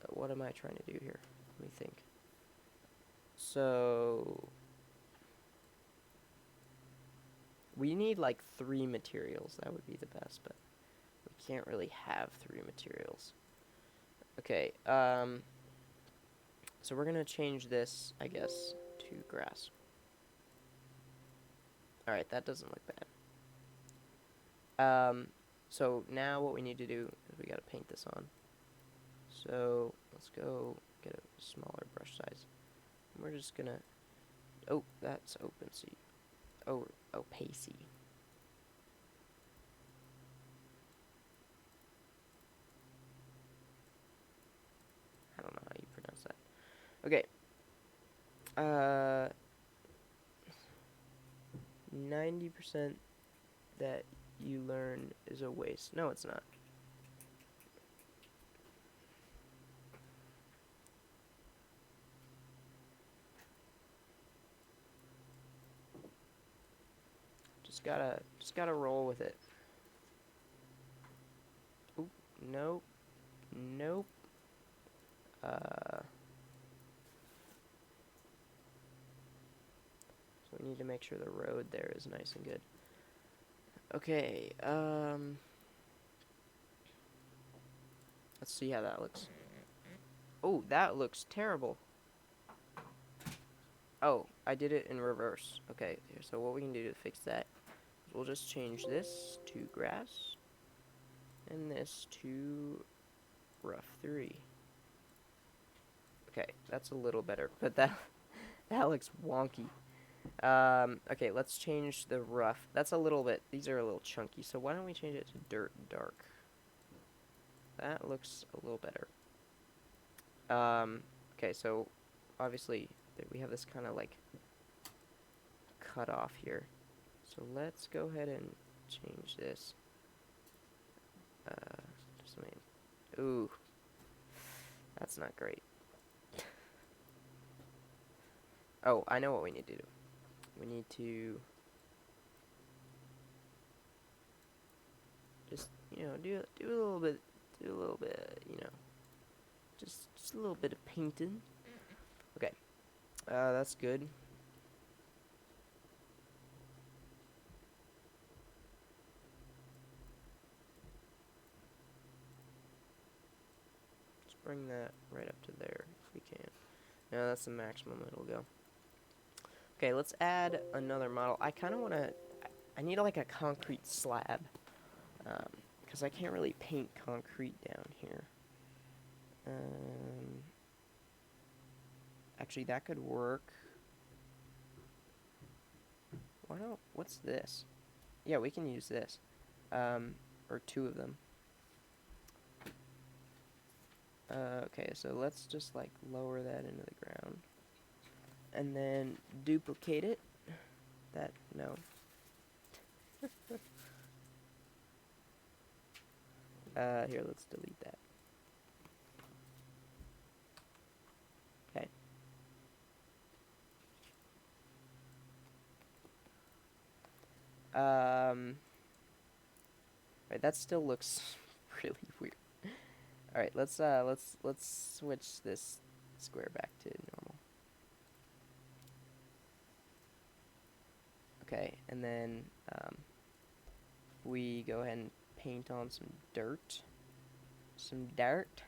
What am I trying to do here? Let me think. So... We need like 3 materials. That would be the best, but we can't really have 3 materials. Okay, so we're gonna change this, I guess, to grass. Alright, that doesn't look bad. So now what we need to do is we gotta paint this on. So let's go get a smaller brush size. And we're just gonna... Oh, that's OpenSea. Oh, Opacity. I don't know how you pronounce that. Okay. 90% that you learn is a waste. No, it's not. Just gotta roll with it. Oop, nope. Nope. So we need to make sure the road there is nice and good. Okay, let's see how that looks. Oh, that looks terrible. Oh, I did it in reverse. Okay, so what we can do to fix that is we'll just change this to grass and this to rough 3. Okay, that's a little better, but that looks wonky. Okay, let's change the rough. That's a little bit, these are a little chunky, so why don't we change it to dirt dark? that looks a little better. Okay, so obviously we have this kind of like cut off here. So let's go ahead and change this. Just a minute. Ooh, that's not great. Oh, I know what we need to do. We need to just, you know, do a little bit, you know, just a little bit of painting. Okay, that's good. Let's bring that right up to there if we can. No, that's the maximum it'll go. Okay, let's add another model. I kind of want to, I need like a concrete slab, because I can't really paint concrete down here. Actually, that could work. Why don't, what's this? Yeah, we can use this, or two of them. Okay, so let's just like lower that into the ground. And then duplicate it. That, no. Here, let's delete that. Okay. Right, that still looks really weird. Alright, let's switch this square back to normal. Okay, and then we go ahead and paint on some dirt. Some dirt.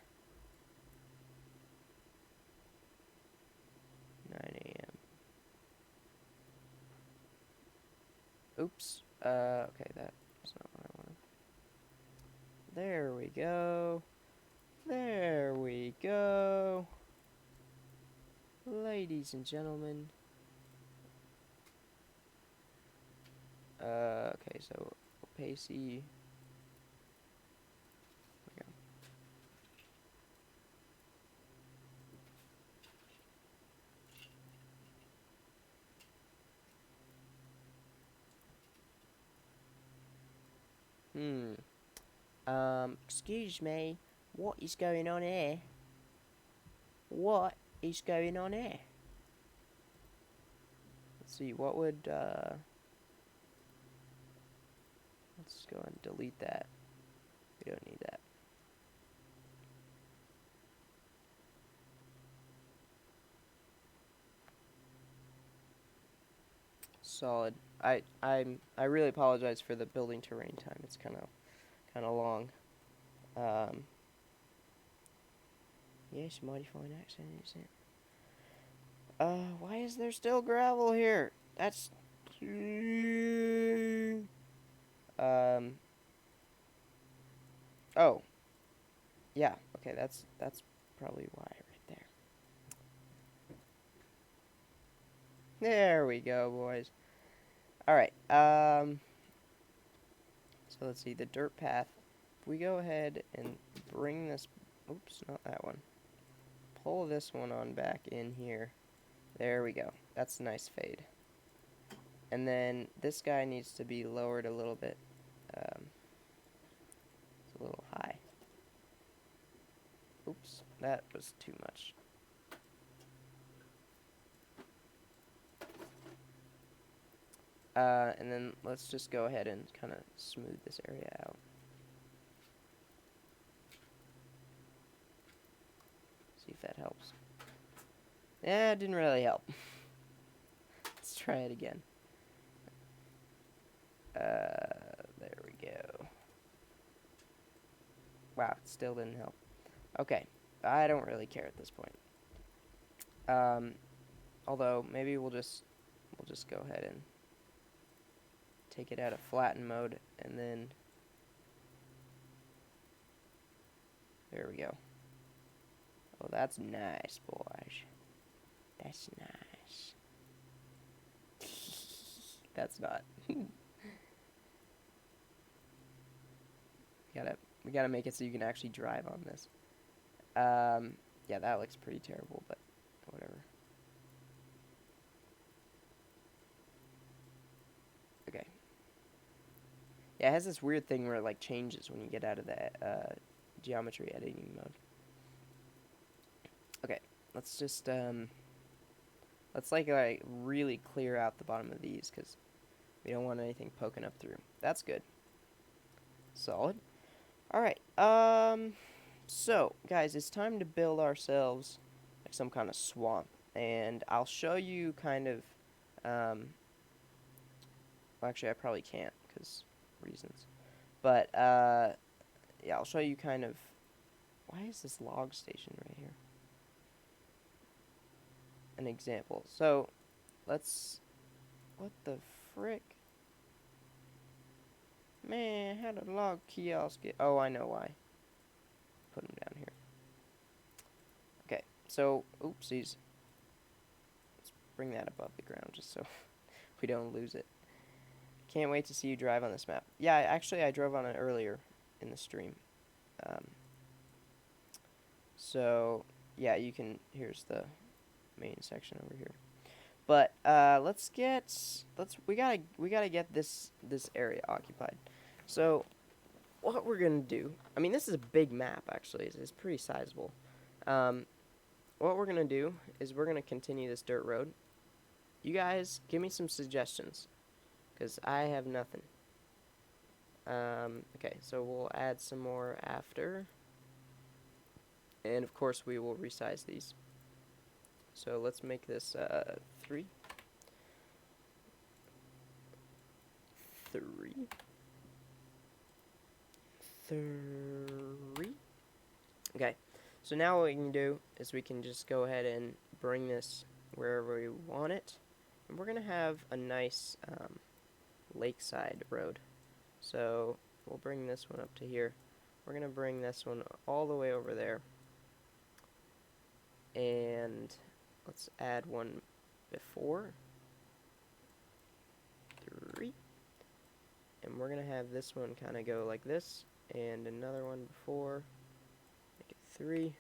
9 a.m. Oops. Okay, that's not what I wanted. There we go. There we go. Ladies and gentlemen. Okay, so opacity. Excuse me, what is going on here? What is going on here? Let's see, what would, let's go and delete that. We don't need that. Solid. I really apologize for the building terrain time. It's kind of long. Yes, mighty fine accent, isn't it? Why is there still gravel here? That's oh. Yeah, okay, that's probably why right there. There we go, boys. Alright, so let's see, the dirt path. If we go ahead and bring this, oops, not that one. Pull this one on back in here. There we go. That's a nice fade. And then this guy needs to be lowered a little bit. It's a little high. Oops, that was too much. And then let's just go ahead and kind of smooth this area out. See if that helps. Yeah, it didn't really help. Let's try it again. There we go. Wow, it still didn't help. Okay, I don't really care at this point. Although maybe we'll just go ahead and take it out of flatten mode, and then there we go. Oh, that's nice, boys. That's nice. That's not. We gotta make it so you can actually drive on this. Yeah, that looks pretty terrible, but whatever. Okay. Yeah, it has this weird thing where it like changes when you get out of the geometry editing mode. Okay, let's just let's like really clear out the bottom of these because we don't want anything poking up through. That's good. Solid. All right. So guys, it's time to build ourselves like some kind of swamp, and I'll show you kind of. Well, actually, I probably can't because reasons. But yeah, I'll show you kind of. Why is this log station right here? An example. So, let's. What the frick? Man, how did log kiosk get? Oh, I know why. Put them down here. Okay, so, oopsies. Let's bring that above the ground just so we don't lose it. Can't wait to see you drive on this map. Yeah, actually, I drove on it earlier in the stream. So, yeah, you can. Here's the main section over here. But we gotta get this area occupied. So what we're gonna do, I mean, this is a big map actually. It's pretty sizable. What we're gonna do is we're gonna continue this dirt road. You guys give me some suggestions, cause I have nothing. Okay, so we'll add some more after, and of course we will resize these. So let's make this 3. 3. Okay, so now what we can do is we can just go ahead and bring this wherever we want it. And we're going to have a nice lakeside road. So we'll bring this one up to here. We're going to bring this one all the way over there. And let's add one before. 3. And we're going to have this one kind of go like this. And another one before. Make it 3.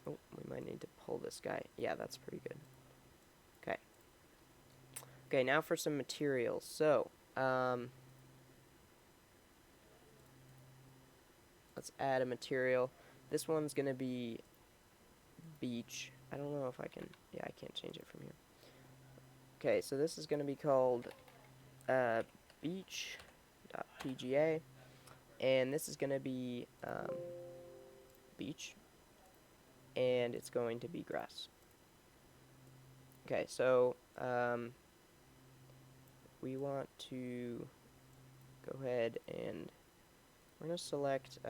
Oh, we might need to pull this guy. Yeah, that's pretty good. Okay. Okay, now for some materials. So, let's add a material. This one's going to be beach. I don't know if I can. Yeah, I can't change it from here. Okay, so this is going to be called beach.pga. And this is going to be beach. And it's going to be grass. Okay, so we want to go ahead and we're going to select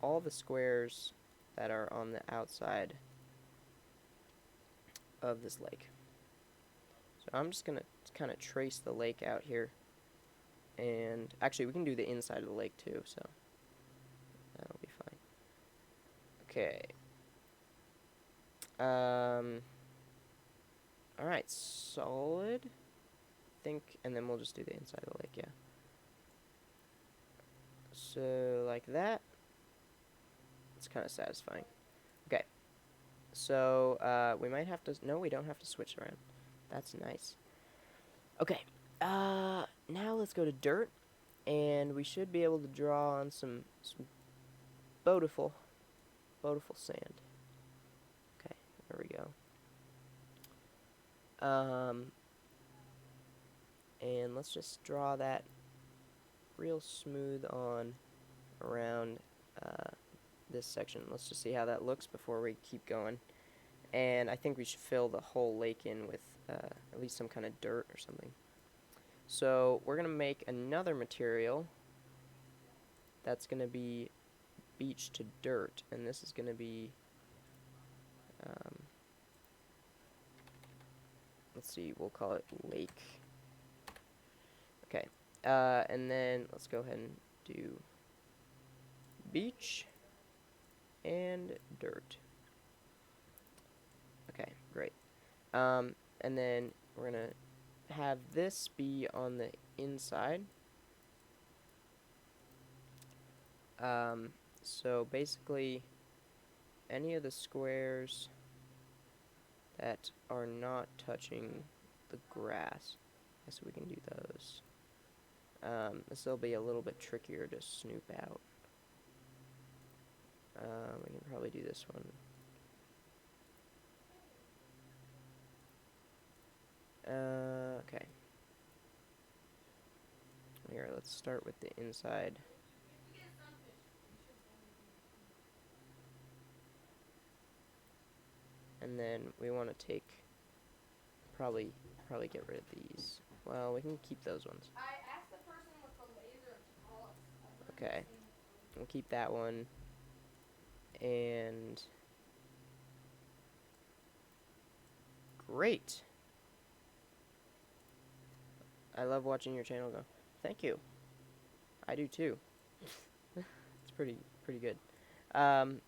all the squares that are on the outside of this lake. So I'm just going to kind of trace the lake out here. And actually, we can do the inside of the lake too, so that'll be fine. Okay. Alright, solid. And then we'll just do the inside of the lake, yeah. So, like that. It's kind of satisfying. Okay. So, we might have to... No, we don't have to switch around. That's nice. Okay. Now let's go to dirt. And we should be able to draw on some beautiful sand. Okay, there we go. And let's just draw that real smooth on around this section. Let's just see how that looks before we keep going. And I think we should fill the whole lake in with at least some kind of dirt or something. So we're going to make another material that's going to be beach to dirt, and this is going to be let's see, we'll call it lake. Okay, and then let's go ahead and do beach and dirt. Okay, great. And then we're gonna have this be on the inside. So basically, any of the squares that are not touching the grass, I guess we can do those. This will be a little bit trickier to snoop out. We can probably do this one. Okay. Here, let's start with the inside. And then we want to take, probably get rid of these. Well, we can keep those ones. I asked the person with the laser to call us. Okay. We'll keep that one. And great. I love watching your channel go. Thank you. I do too. It's pretty good. Alright,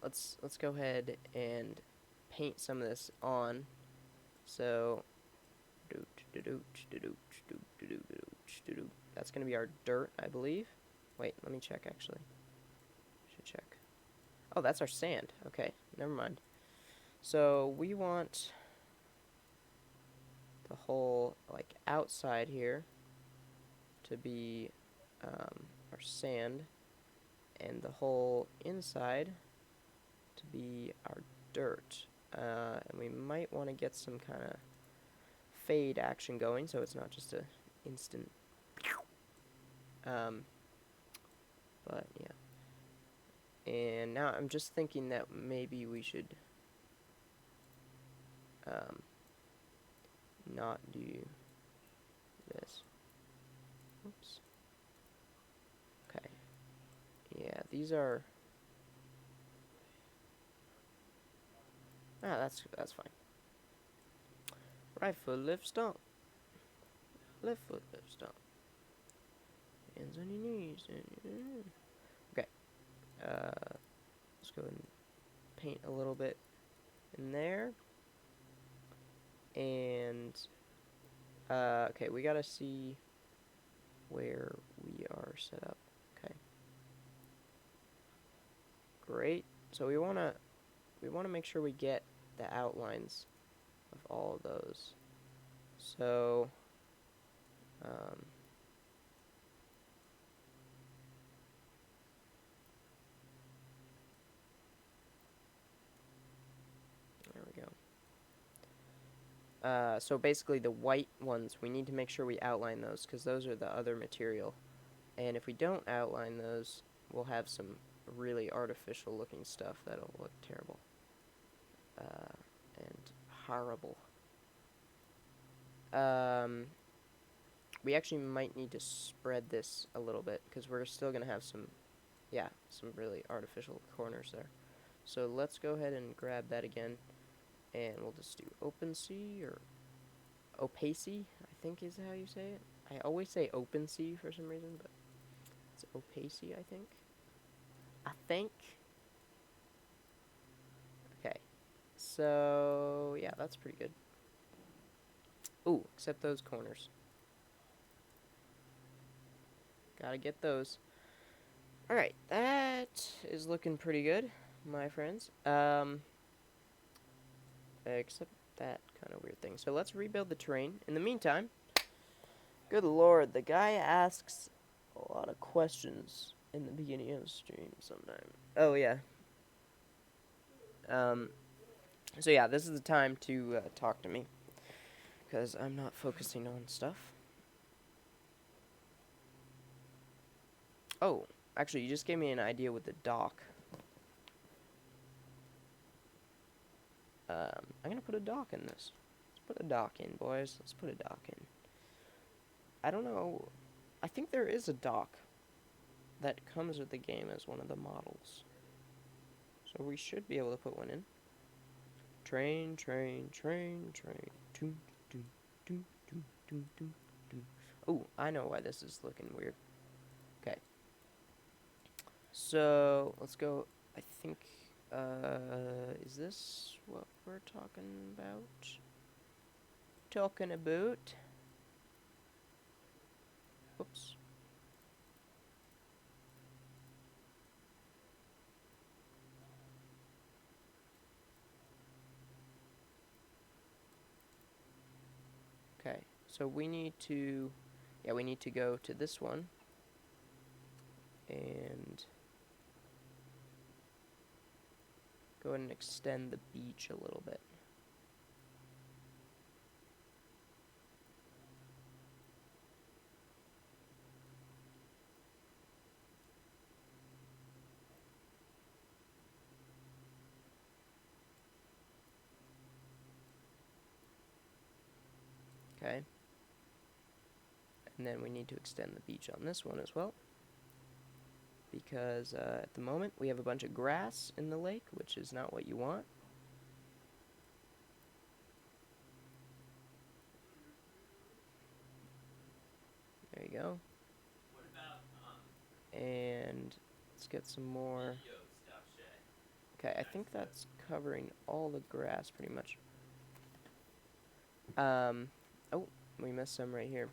let's go ahead and paint some of this on. So that's gonna be our dirt, I believe. Wait, let me check actually. Should check. Oh, that's our sand. Okay, never mind. So we want the whole like outside here to be our sand, and the whole inside to be our dirt. And we might want to get some kind of fade action going, so it's not just a instant. But yeah. And now I'm just thinking that maybe we should not do this. Oops. Okay. Yeah, these are. That's fine. Right foot lift stomp. Left foot lift stomp. Hands on your knees. Okay. Let's go and paint a little bit in there. And okay, we gotta see where we are set up. Okay. Great. So we wanna make sure we get the outlines of all of those. So there we go. So basically the white ones, we need to make sure we outline those, because those are the other material. And if we don't outline those, we'll have some really artificial looking stuff that'll look terrible. And horrible. We actually might need to spread this a little bit, because we're still going to have some really artificial corners there. So let's go ahead and grab that again, and we'll just do OpenC, or Opacity, I think is how you say it. I always say OpenC for some reason, but it's Opacity, I think. Okay. So, yeah, that's pretty good. Ooh, except those corners. Gotta get those. Alright, that is looking pretty good, my friends. Except that kind of weird thing. So let's rebuild the terrain. In the meantime, good lord, the guy asks a lot of questions in the beginning of the stream sometimes. Oh, yeah. So yeah, this is the time to talk to me, because I'm not focusing on stuff. Oh, actually, you just gave me an idea with the dock. I'm gonna put a dock in this. Let's put a dock in, boys. Let's put a dock in. I don't know. I think there is a dock that comes with the game as one of the models. So we should be able to put one in. Train, train, train, train. Toon, toon, toon, toon, toon, toon, toon. Oh, I know why this is looking weird. Okay. So, let's go. I think, is this what we're talking about? talking about. Oops. Okay, so we need to, yeah, we need to go to this one and go ahead and extend the beach a little bit. Okay. And then we need to extend the beach on this one as well. Because at the moment we have a bunch of grass in the lake, which is not what you want. There you go. What about And let's get some more. video stuff, Shay? Okay, I think that's covering all the grass pretty much. Oh, we missed some right here.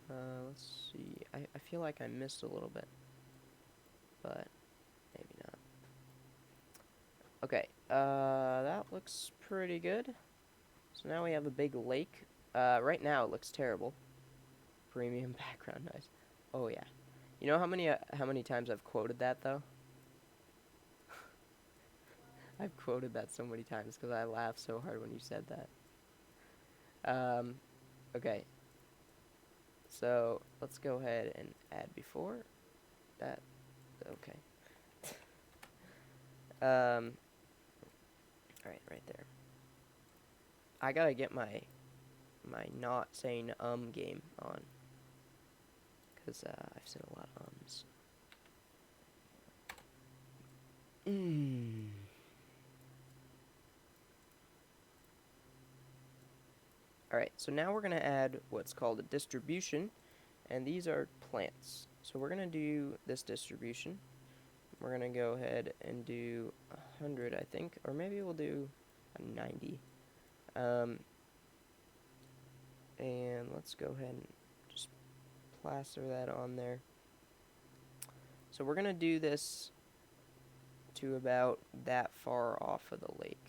Let's see. I feel like I missed a little bit, but maybe not. Okay, that looks pretty good. So now we have a big lake. Right now it looks terrible. Premium background noise. Oh yeah. You know how many times I've quoted that though? I've quoted that so many times because I laughed so hard when you said that. Okay. So let's go ahead and add before that. Okay. All right there. I gotta get my not saying game on because I've said a lot of ums. Alright, so now we're going to add what's called a distribution, and these are plants. So we're going to do this distribution. We're going to go ahead and do 100, I think, or maybe we'll do a 90. And let's go ahead and just plaster that on there. So we're going to do this to about that far off of the lake.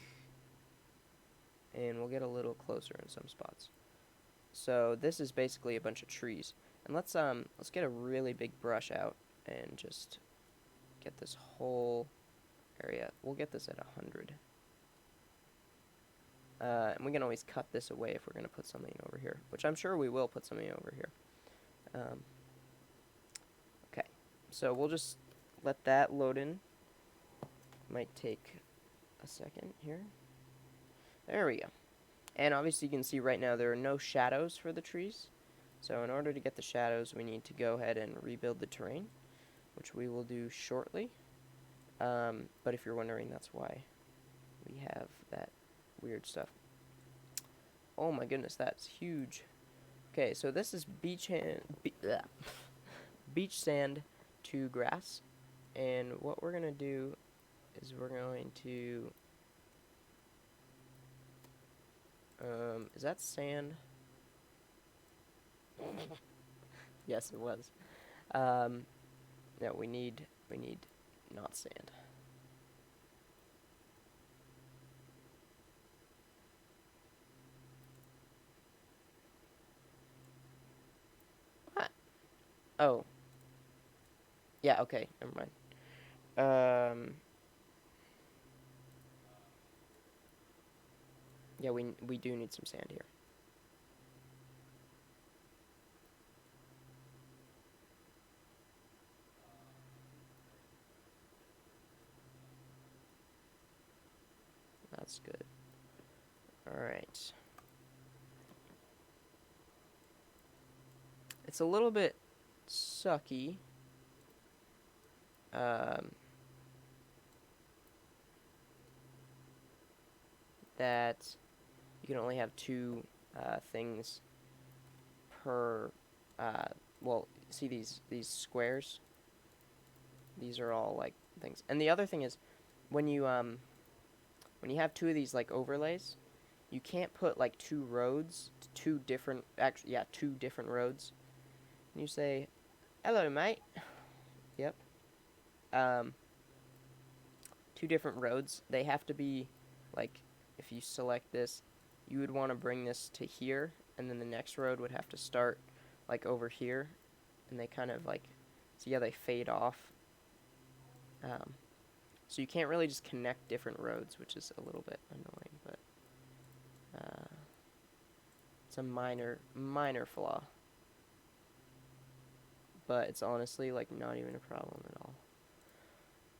And we'll get a little closer in some spots. So this is basically a bunch of trees. And let's get a really big brush out and just get this whole area. We'll get this at 100. And we can always cut this away if we're going to put something over here, which I'm sure we will put something over here. Okay, so we'll just let that load in. Might take a second here. There we go. And obviously you can see right now there are no shadows for the trees. So in order to get the shadows, we need to go ahead and rebuild the terrain, which we will do shortly. But if you're wondering, that's why we have that weird stuff. Oh my goodness, that's huge. Okay, so this is beach sand to grass. And what we're going to do is we're going to... is that sand? Yes, it was. No, we need not sand. What? Oh. Yeah, okay, never mind. Yeah, we do need some sand here. That's good. Alright. It's a little bit sucky. That you can only have two things per, well, see these squares? These are all like things. And the other thing is, when you when you have two of these like overlays, you can't put like two roads, two different, actually, yeah, two different roads. And you say, hello, mate. Yep. Um, two different roads. They have to be, like, if you select this, you would want to bring this to here, and then the next road would have to start, like, over here. And they kind of, like, see how they fade off. So you can't really just connect different roads, which is a little bit annoying, but it's a minor flaw. But it's honestly, like, not even a problem at all.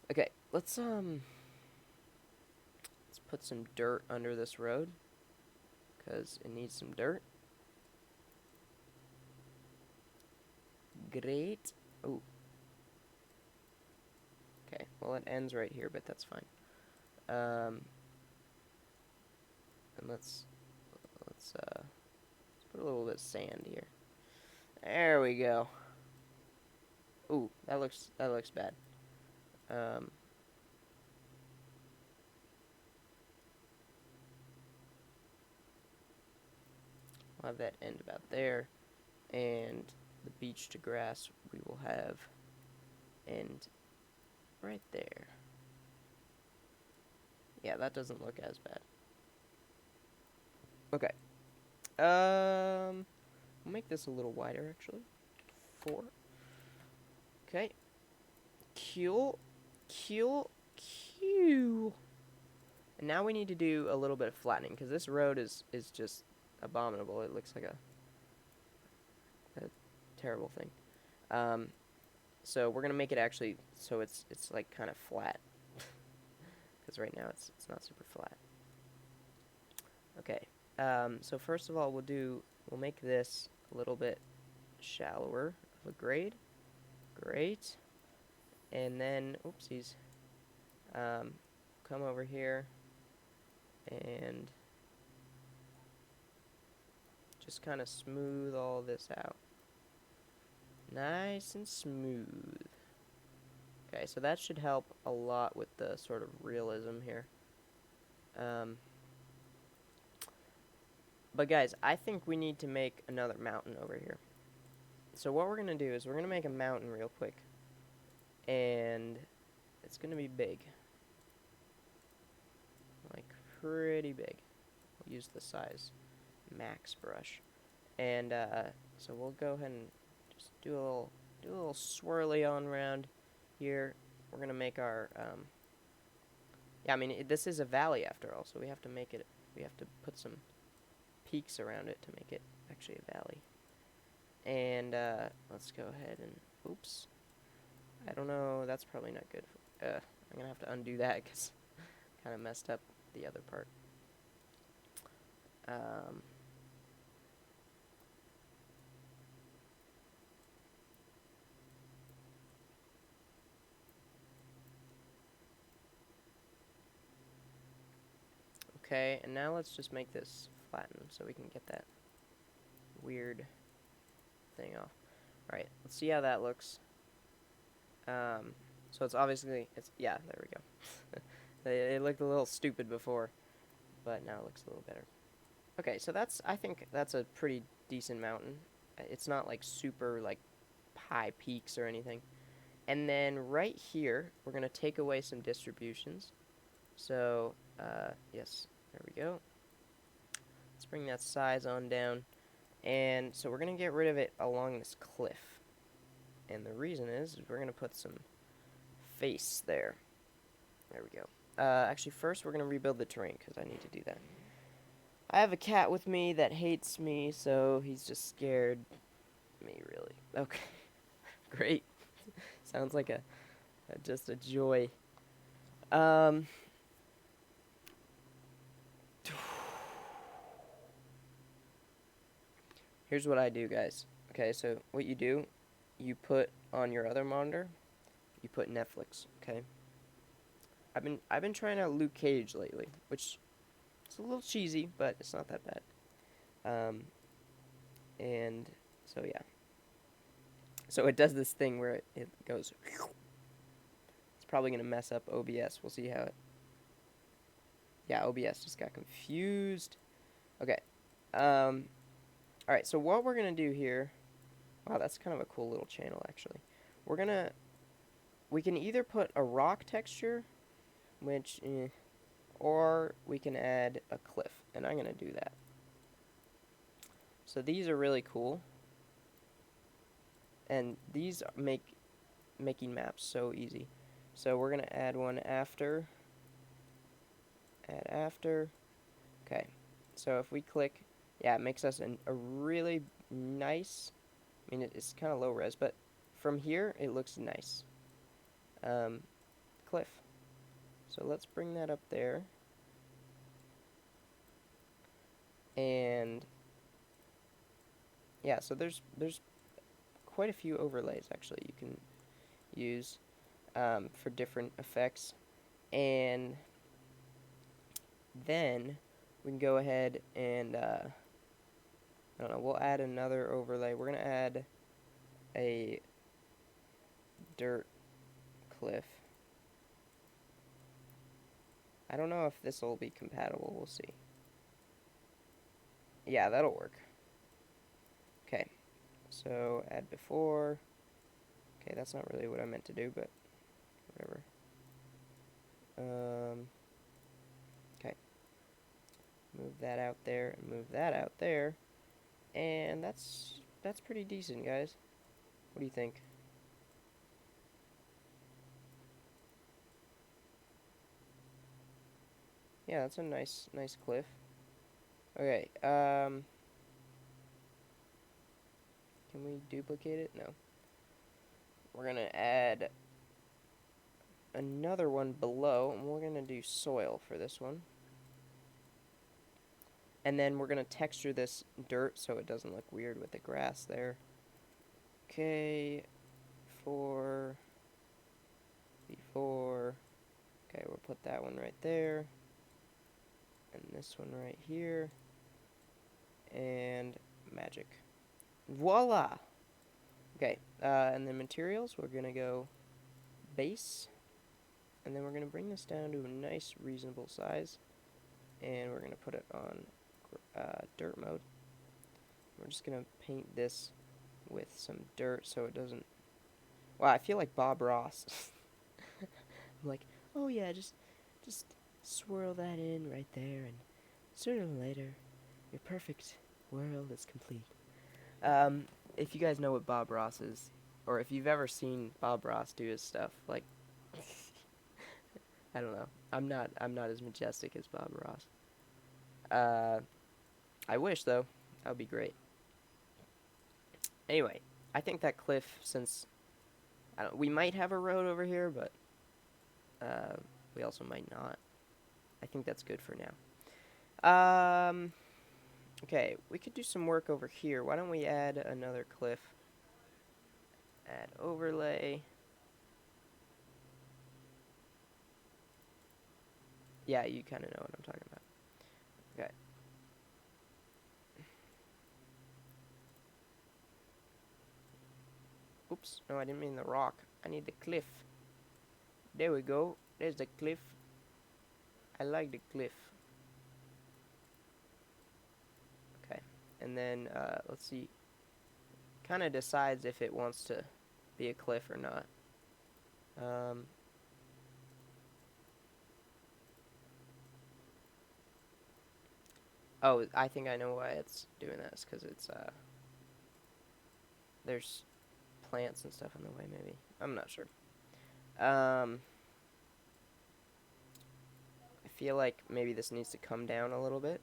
Okay, let's put some dirt under this road, because it needs some dirt. Great. Oh. Okay, well, it ends right here, but that's fine. And let's put a little bit of sand here. There we go. Ooh, that looks bad. We'll have that end about there, and the beach to grass we will have end right there. Yeah, that doesn't look as bad. Okay. We'll make this a little wider, actually. 4. Okay. Cool. And now we need to do a little bit of flattening, because this road is just abominable. It looks like a terrible thing. So we're gonna make it actually so it's like kind of flat, because right now it's not super flat. Okay. So first of all, we'll make this a little bit shallower of a grade. Great. And then, oopsies. Come over here and just kind of smooth all this out. Nice and smooth. Okay, so that should help a lot with the sort of realism here. But guys, I think we need to make another mountain over here. So what we're going to do is we're going to make a mountain real quick. And it's going to be big. Like, pretty big. We'll use the size max brush. And so we'll go ahead and just do a little swirly on around here. We're going to make our... yeah, I mean, this is a valley after all, so we have to make it... We have to put some peaks around it to make it actually a valley. And let's go ahead and... Oops. I don't know. That's probably not good. I'm going to have to undo that because I kind of messed up the other part. Okay, and now let's just make this flatten so we can get that weird thing off. Alright, let's see how that looks. So it's obviously, yeah, there we go. It looked a little stupid before, but now it looks a little better. Okay, so I think that's a pretty decent mountain. It's not like super like high peaks or anything. And then right here, we're going to take away some distributions. So, yes, there we go. Let's bring that size on down. And so we're going to get rid of it along this cliff. And the reason is we're going to put some face there. There we go. Actually, first we're going to rebuild the terrain, because I need to do that. I have a cat with me that hates me, so he's just scared me, really. Okay. Great. Sounds like just a joy. Here's what I do, guys. Okay, so what you do, you put on your other monitor, you put Netflix, okay? I've been trying out Luke Cage lately, which it's a little cheesy, but it's not that bad. And so yeah. So it does this thing where it goes. It's probably gonna mess up OBS. We'll see how it. Yeah, OBS just got confused. Okay. All right, so what we're going to do here... Wow, that's kind of a cool little channel, actually. We can either put a rock texture, which... or we can add a cliff, and I'm going to do that. So these are really cool. And these make making maps so easy. So we're going to add one after. Add after. Okay. So if we click, yeah, it makes us a really nice, I mean, it's kind of low res, but from here, it looks nice. Cliff. So let's bring that up there. And yeah, so there's quite a few overlays actually you can use for different effects. And then we can go ahead and I don't know, we'll add another overlay. We're gonna add a dirt cliff. I don't know if this will be compatible. We'll see. Yeah, that'll work. Okay, so add before. Okay, that's not really what I meant to do, but whatever. Okay. Move that out there and move that out there. And that's pretty decent, guys. What do you think? Yeah, that's a nice cliff. Okay, can we duplicate it? No. We're gonna add another one below, and we're gonna do soil for this one. And then we're gonna texture this dirt so it doesn't look weird with the grass there. Okay, before. Okay, we'll put that one right there. And this one right here. And magic. Voila! Okay, and then materials, we're gonna go base. And then we're gonna bring this down to a nice, reasonable size. And we're gonna put it on dirt mode. We're just gonna paint this with some dirt so it doesn't... Wow, I feel like Bob Ross. I'm like, oh yeah, just swirl that in right there, and sooner or later, your perfect world is complete. If you guys know what Bob Ross is, or if you've ever seen Bob Ross do his stuff, like, I don't know. I'm not as majestic as Bob Ross. I wish though. That would be great. Anyway, I think that cliff, since we might have a road over here, but we also might not. I think that's good for now. Okay, we could do some work over here. Why don't we add another cliff? Add overlay. Yeah, you kind of know what I'm talking about. Okay. Oops, no, I didn't mean the rock. I need the cliff. There we go. There's the cliff. I like the cliff. Okay, and then let's see. Kind of decides if it wants to be a cliff or not. Oh, I think I know why it's doing this, because it's there's plants and stuff in the way, maybe. I'm not sure. I feel like maybe this needs to come down a little bit.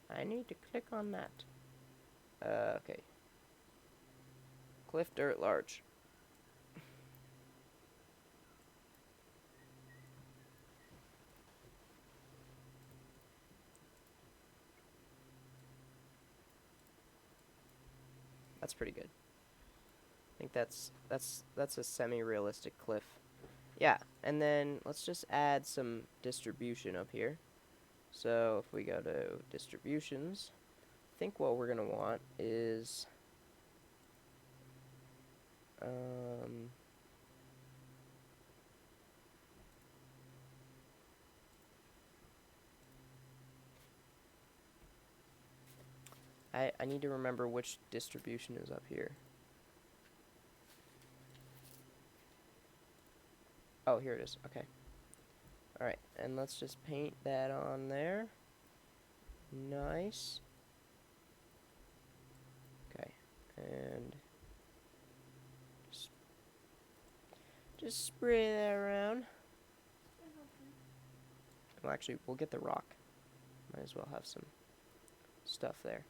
I need to click on that. Okay. Cliff dirt large. That's pretty good. I think that's a semi-realistic cliff. Yeah, and then let's just add some distribution up here. So if we go to distributions, I think what we're gonna want is Um, I need to remember which distribution is up here. Oh, here it is. Okay. Alright, and let's just paint that on there. Nice. Okay, and just spray that around. Well, actually, we'll get the rock. Might as well have some stuff there.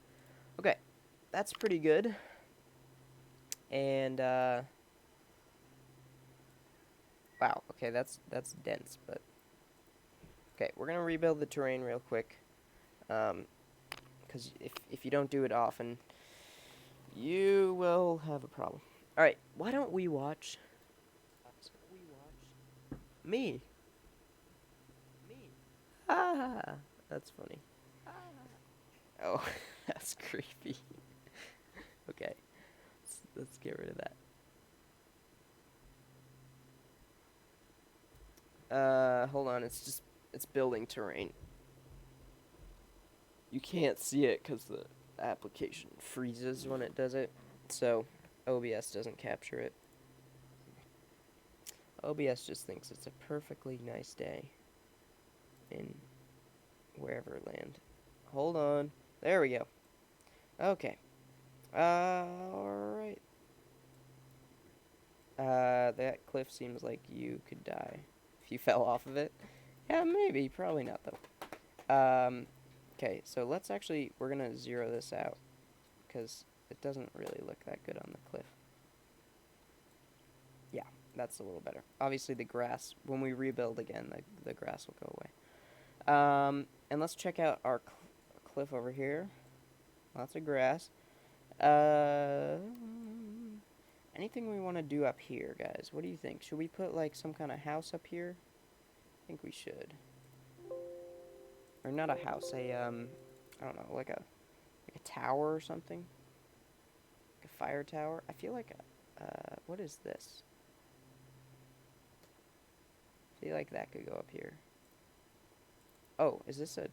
Okay, that's pretty good. And, wow, okay, that's dense, but... Okay, we're gonna rebuild the terrain real quick. Because if you don't do it often, you will have a problem. Alright, why don't we watch... Me. Ah, that's funny. Oh, that's creepy. Okay, let's get rid of that. Hold on, it's building terrain. You can't see it because the application freezes when it does it, so OBS doesn't capture it. OBS just thinks it's a perfectly nice day in wherever land. Hold on. There we go. Okay. Alright. That cliff seems like you could die if you fell off of it. Yeah, maybe. Probably not, though. Okay, so let's actually... We're gonna zero this out, because it doesn't really look that good on the cliff. Yeah, that's a little better. Obviously, the grass... When we rebuild again, the grass will go away. And let's check out our cliff over here. Lots of grass. Anything we want to do up here, guys? What do you think? Should we put, like, some kind of house up here? I think we should. Or not a house, I don't know, like a tower or something? Like a fire tower? I feel like, what is this? I feel like that could go up here. Oh, is this a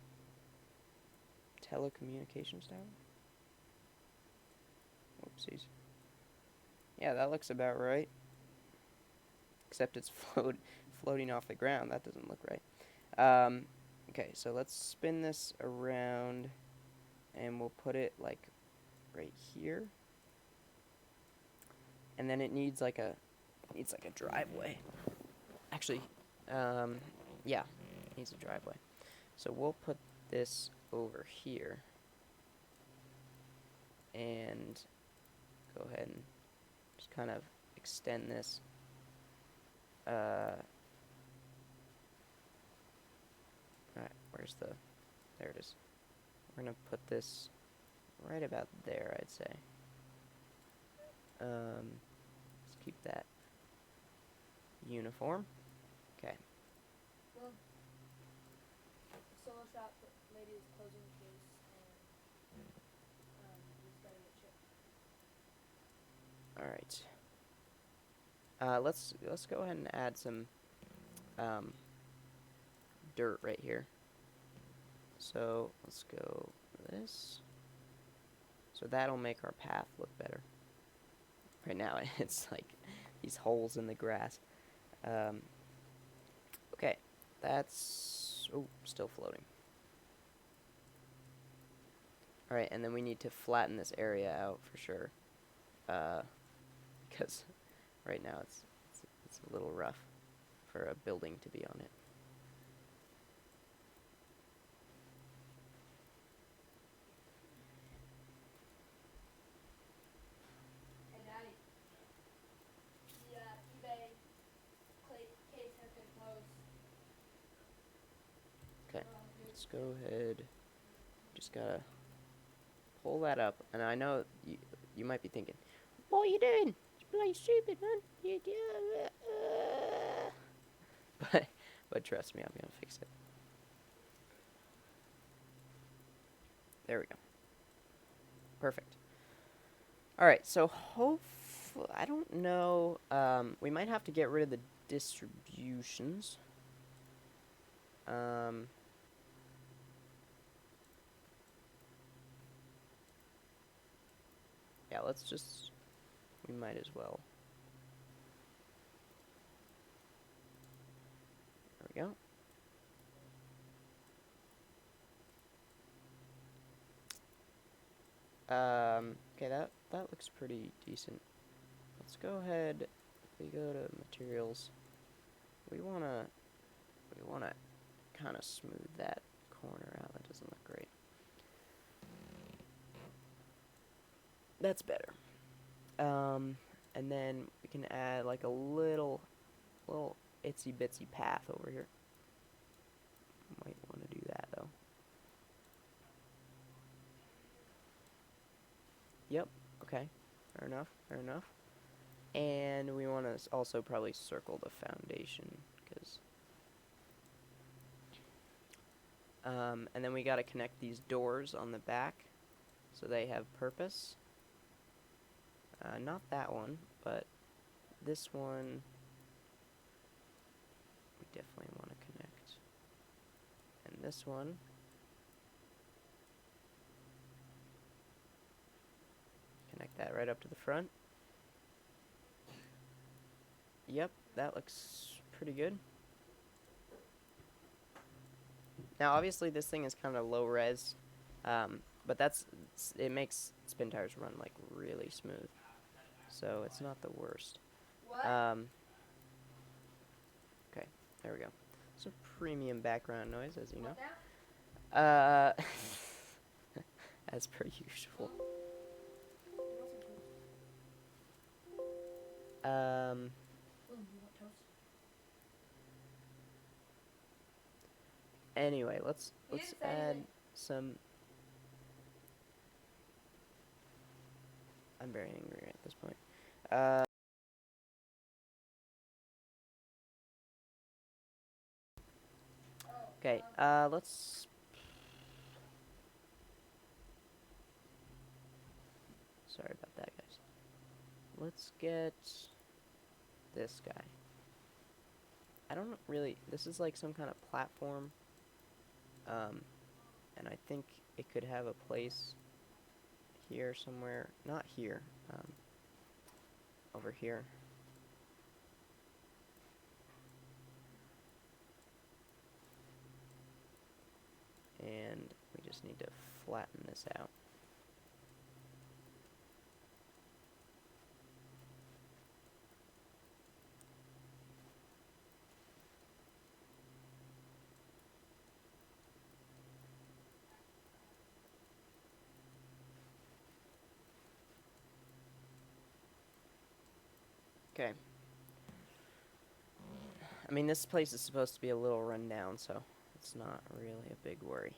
telecommunications tower? Oopsies. Yeah, that looks about right. Except it's floating off the ground. That doesn't look right. Okay, so let's spin this around, and we'll put it, like, right here. And then it needs, like, a driveway. Actually, yeah, it needs a driveway. So we'll put this over here. And go ahead and just kind of extend this. Alright, where's the... There it is. We're gonna put this right about there, I'd say. Let's keep that uniform. Okay. Well, solo shop lady is closing the case, and we started at ship. Alright. Let's go ahead and add some dirt right here. So let's go this. So that'll make our path look better. Right now it's like these holes in the grass. Okay, that's still floating. Alright, and then we need to flatten this area out for sure. Because right now it's a little rough for a building to be on it. Hey, Daddy. The eBay case has been closed. Okay, let's go ahead. Just gotta pull that up, and I know you might be thinking, "What are you doing? It's bloody stupid, man." But trust me, I'm gonna fix it. There we go. Perfect. All right, so hopefully, I don't know. We might have to get rid of the distributions. Yeah, let's just, we might as well. There we go. Okay, that looks pretty decent. Let's go ahead, if we go to materials, we wanna kind of smooth that corner out. That doesn't look great. That's better. And then we can add like a little itsy bitsy path over here. Might want to do that though. Yep. Okay. Fair enough. Fair enough. And we want to also probably circle the foundation because. And then we got to connect these doors on the back so they have purpose. Not that one, but this one we definitely want to connect. And this one. Connect that right up to the front. Yep, that looks pretty good. Now, obviously, this thing is kind of low res, but it makes Spintires run like really smooth, so it's not the worst. What? Okay, there we go. Some premium background noise, as you know. What now? As per usual. Ooh, you want toast? Anyway, let's He didn't say add anything. some. I'm very angry at this point. Okay, let's. Sorry about that, guys. Let's get this guy. I don't really. This is like some kind of platform. And I think it could have a place here somewhere. Not here. Over here. And we just need to flatten this out. Okay. I mean, this place is supposed to be a little run down, so it's not really a big worry.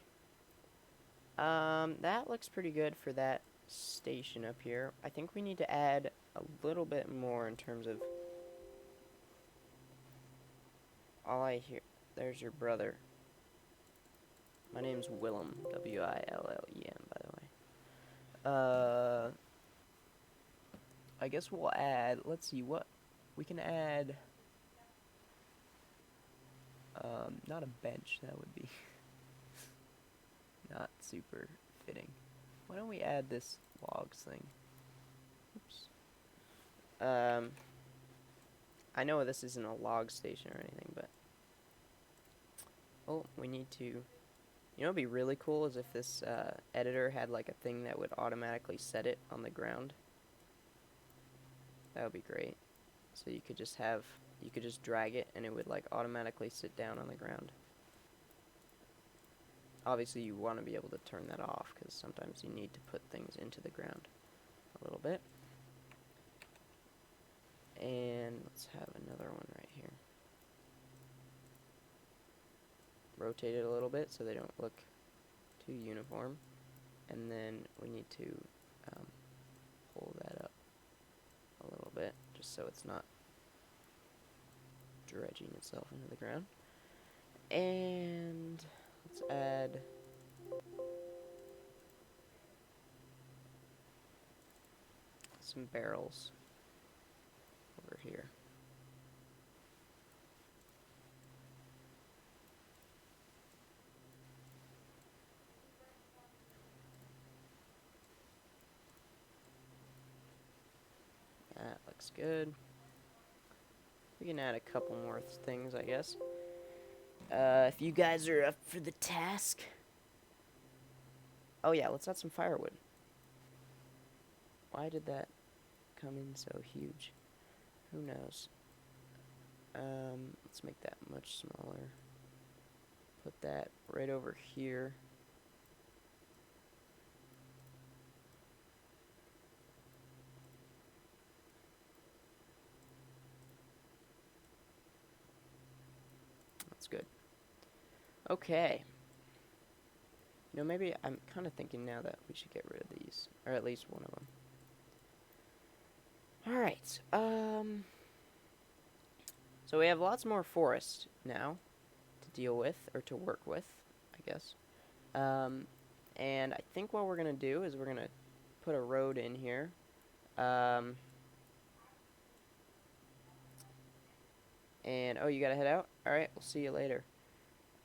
That looks pretty good for that station up here. I think we need to add a little bit more in terms of... All I hear... There's your brother. My name's Willem. W-I-L-L-E-M, by the way. I guess we'll add... Let's see, what... We can add... not a bench, that would be... not super fitting. Why don't we add this logs thing? Oops. I know this isn't a log station or anything, but... Oh, we need to... You know what would be really cool is if this editor had like a thing that would automatically set it on the ground. That would be great. So you could just drag it and it would like automatically sit down on the ground. Obviously you want to be able to turn that off because sometimes you need to put things into the ground a little bit. And let's have another one right here. Rotate it a little bit so they don't look too uniform. And then we need to pull that up a little bit just so it's not dredging itself into the ground. And let's add some barrels. over here. That looks good. We can add a couple more things, I guess. If you guys are up for the task. Oh yeah, let's add some firewood. Why did that come in so huge? Who knows? Let's make that much smaller. Put that right over here. That's good. Okay. You know, maybe I'm kind of thinking now that we should get rid of these, or at least one of them. Alright, so we have lots more forest now to deal with, or to work with, I guess. And I think what we're going to do is we're going to put a road in here. And, oh, you got to head out? Alright, we'll see you later.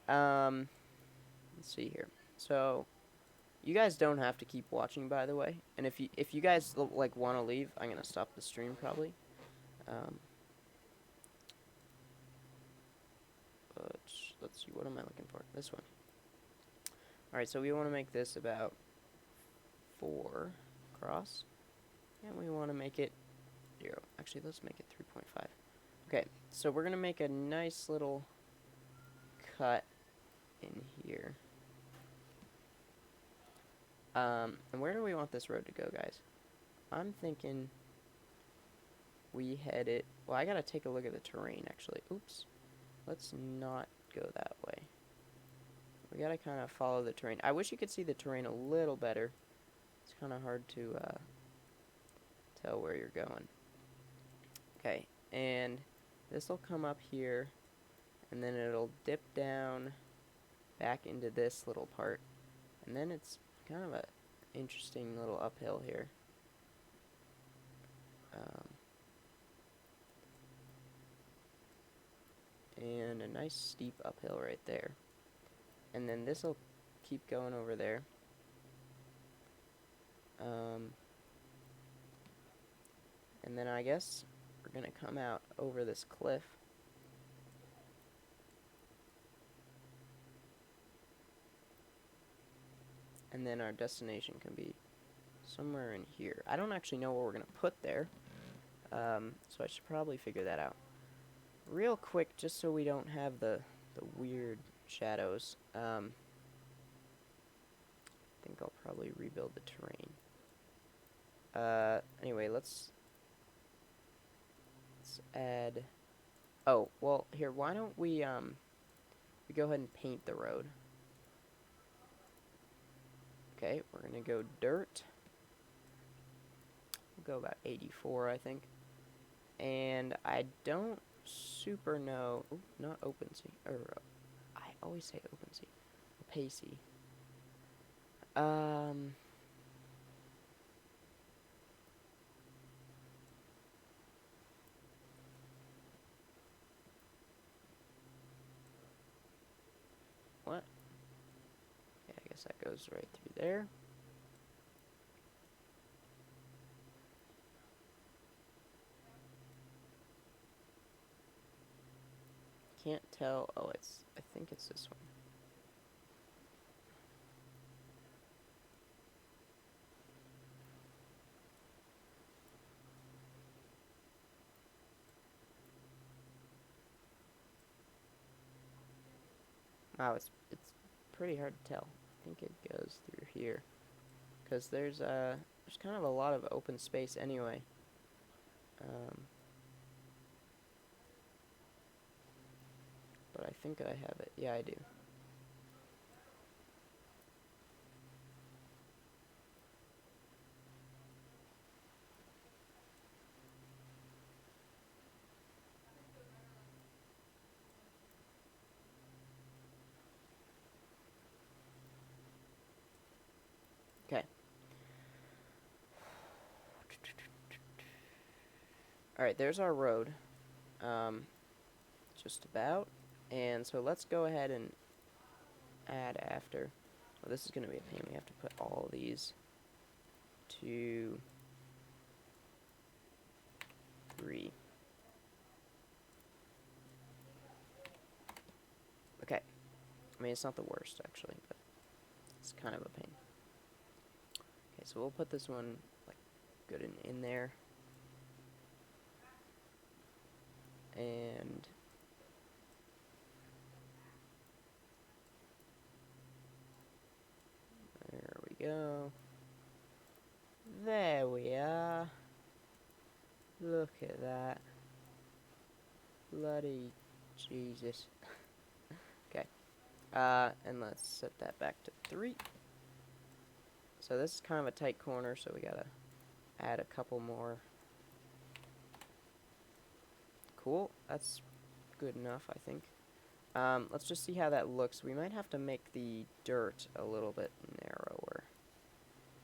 Let's see here. So, you guys don't have to keep watching, by the way. And if you guys, like, want to leave, I'm going to stop the stream, probably. But let's see, what am I looking for? This one. Alright, so we want to make this about 4 across. And we want to make it 0. Actually, let's make it 3.5. Okay, so we're going to make a nice little cut in here. And where do we want this road to go, guys? I'm thinking we head it... Well, I gotta take a look at the terrain, actually. Oops. Let's not go that way. We gotta kind of follow the terrain. I wish you could see the terrain a little better. It's kind of hard to tell where you're going. Okay, and this will come up here, and then it'll dip down back into this little part. And then it's kind of a interesting little uphill here. And a nice steep uphill right there. And then this will keep going over there. And then I guess we're going to come out over this cliff. And then our destination can be somewhere in here. I don't actually know what we're going to put there. So I should probably figure that out. Real quick, just so we don't have the weird shadows. I think I'll probably rebuild the terrain. Anyway, let's add... Oh, well, here, why don't we go ahead and paint the road. Okay, we're going to go dirt. We'll go about 84, I think. And I don't super know... Ooh, not OpenSea. Or, I always say OpenSea. Opacey. What? Yeah, I guess that goes right through there. Can't tell. Oh, I think it's this one. Wow, it's pretty hard to tell. I think it goes through here, because there's kind of a lot of open space anyway. But I think I have it. Yeah, I do. Okay. Alright, there's our road. Just about. And so let's go ahead and add after. Well, this is going to be a pain. We have to put all these 2, 3. Okay. I mean, it's not the worst, actually, but it's kind of a pain. Okay, so we'll put this one, like, good in there. And there we go. There we are. Look at that. Bloody Jesus. Okay. And let's set that back to 3. So this is kind of a tight corner, so we gotta add a couple more. Cool. That's good enough, I think. Let's just see how that looks. We might have to make the dirt a little bit narrower.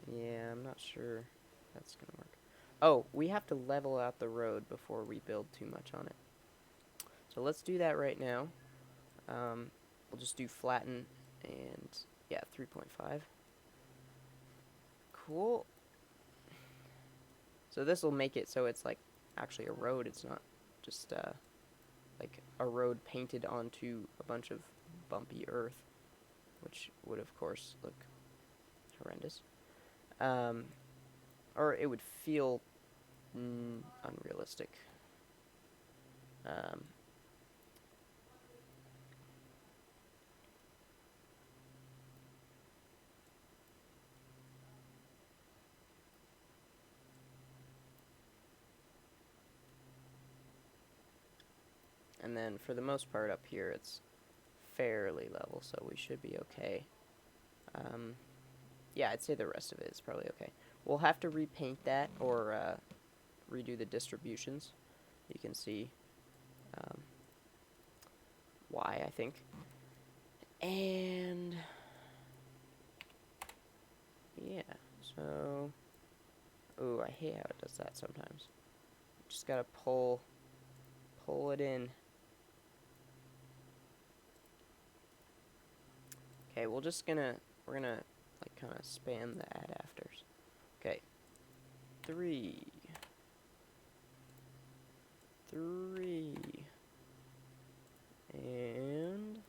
Yeah, I'm not sure that's gonna work. Oh, we have to level out the road before we build too much on it. So let's do that right now. We'll just do flatten and, yeah, 3.5. Cool. So this will make it so it's like actually a road. It's not just like a road painted onto a bunch of bumpy earth, which would of course look horrendous. Or it would feel unrealistic. And then for the most part up here it's fairly level, so we should be okay. Yeah, I'd say the rest of it is probably okay. We'll have to repaint that or redo the distributions. You can see why, I think. And yeah, so ooh, I hate how it does that sometimes. Just gotta pull it in. Okay, we're gonna like kind of span the add afters. Okay, 3, 3, and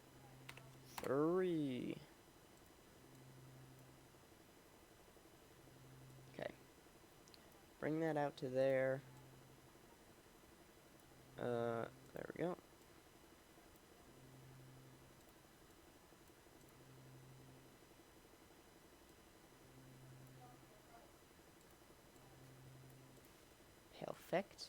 3. Okay, bring that out to there. There we go. Perfect.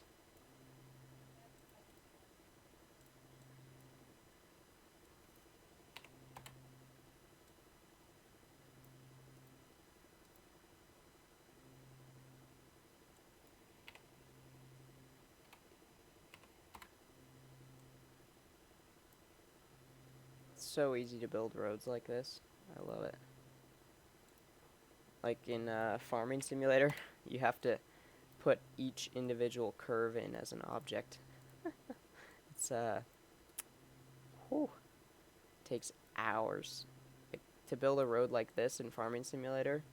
It's so easy to build roads like this. I love it. Like in Farming Simulator, you have to put each individual curve in as an object. It's whew, takes hours. Like, to build a road like this in Farming Simulator,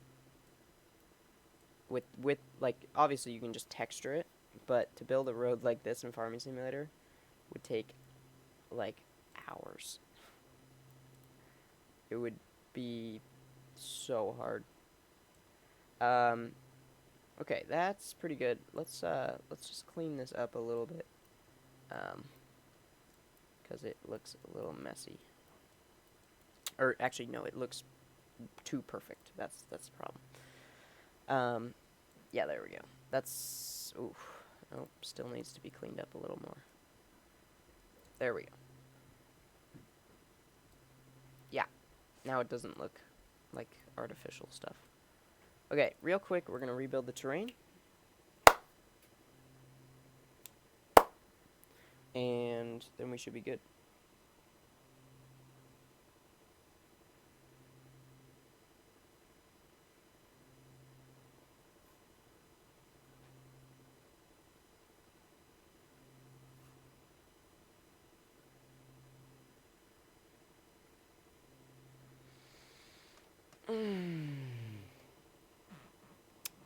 with like obviously you can just texture it, but to build a road like this in Farming Simulator would take like hours. It would be so hard. Okay, that's pretty good. Let's just clean this up a little bit. Because it looks a little messy. Or actually no, it looks too perfect. That's the problem. Yeah, there we go. That's oof. Oh, still needs to be cleaned up a little more. There we go. Yeah. Now it doesn't look like artificial stuff. Okay, real quick, we're going to rebuild the terrain. And then we should be good.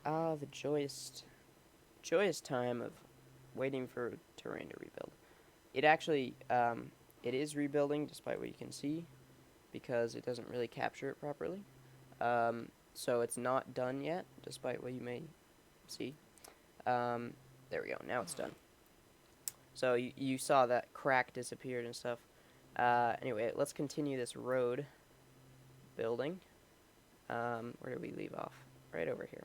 Ah, the joyous time of waiting for terrain to rebuild. It actually, it is rebuilding despite what you can see, because it doesn't really capture it properly. So it's not done yet, despite what you may see. There we go, now it's done. So you saw that crack disappeared and stuff. Anyway, let's continue this road building. Where did we leave off? Right over here.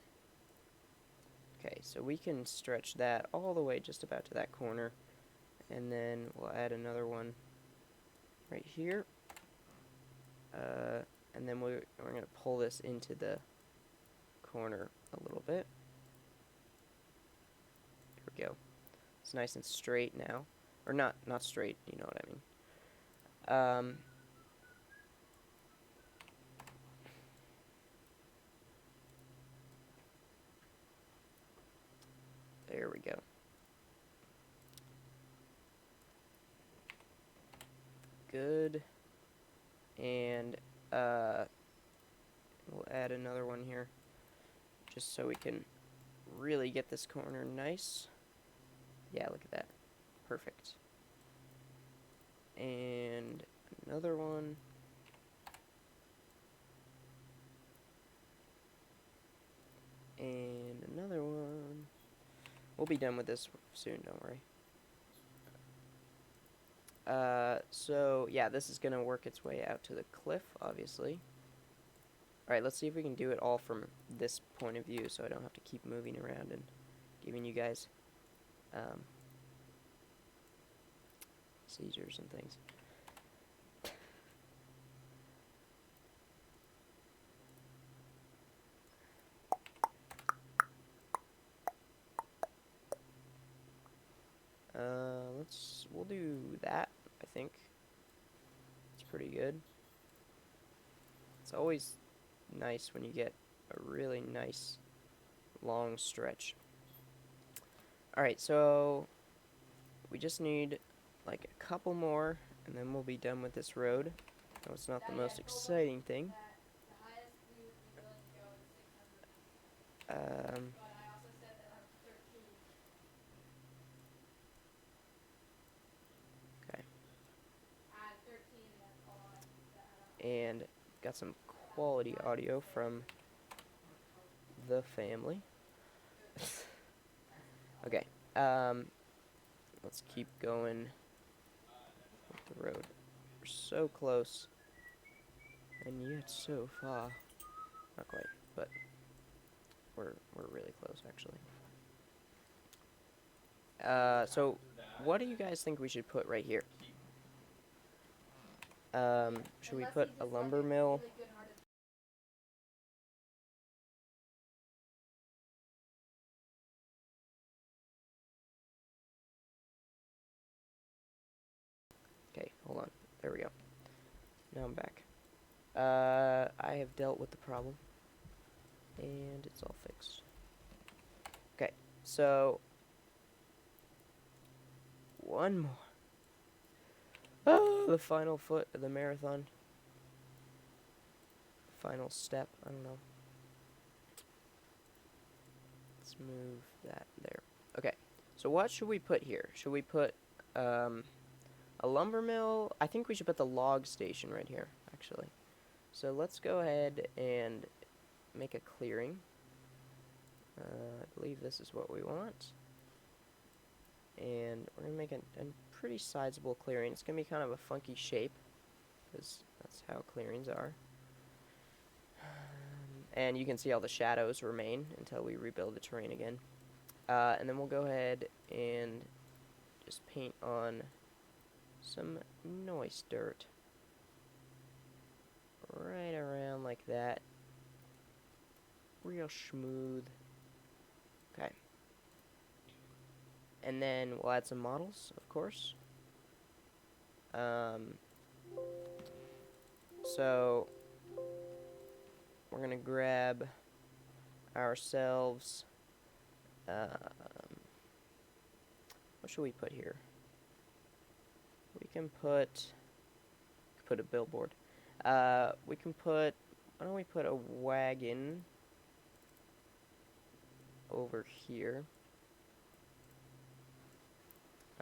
Okay, so we can stretch that all the way just about to that corner, and then we'll add another one right here. And then we're going to pull this into the corner a little bit. There we go. It's nice and straight now. Or not straight, you know what I mean. There we go. Good. And we'll add another one here, just so we can really get this corner nice. Yeah, look at that. Perfect. And another one. And another one. We'll be done with this soon, don't worry. So, yeah, this is going to work its way out to the cliff, obviously. Alright, let's see if we can do it all from this point of view, so I don't have to keep moving around and giving you guys seizures and things. We'll do that, I think. It's pretty good. It's always nice when you get a really nice long stretch. Alright, so we just need like a couple more, and then we'll be done with this road. No, it's not the most exciting thing. The highest we would be willing to go is 600. But I also said that I'm 13. Okay. I'm 13 and that's all I And got some quality audio from the family. Okay, let's keep going with the road. We're so close, and yet so far. Not quite, but we're really close, actually. So what do you guys think we should put right here? Should we put a lumber mill? Okay, hold on. There we go. Now I'm back. I have dealt with the problem, and it's all fixed. Okay, so one more. Oh, the final foot of the marathon. Final step, I don't know. Let's move that there. Okay, so what should we put here? Should we put a lumber mill? I think we should put the log station right here, actually. So let's go ahead and make a clearing. I believe this is what we want. And we're going to make a pretty sizable clearing. It's going to be kind of a funky shape, because that's how clearings are. And you can see all the shadows remain until we rebuild the terrain again. And then we'll go ahead and just paint on some nice dirt. Right around like that. Real smooth. Okay. And then we'll add some models, of course. So we're gonna grab ourselves. What should we put here? We can put a billboard. We can put why don't we put a wagon over here?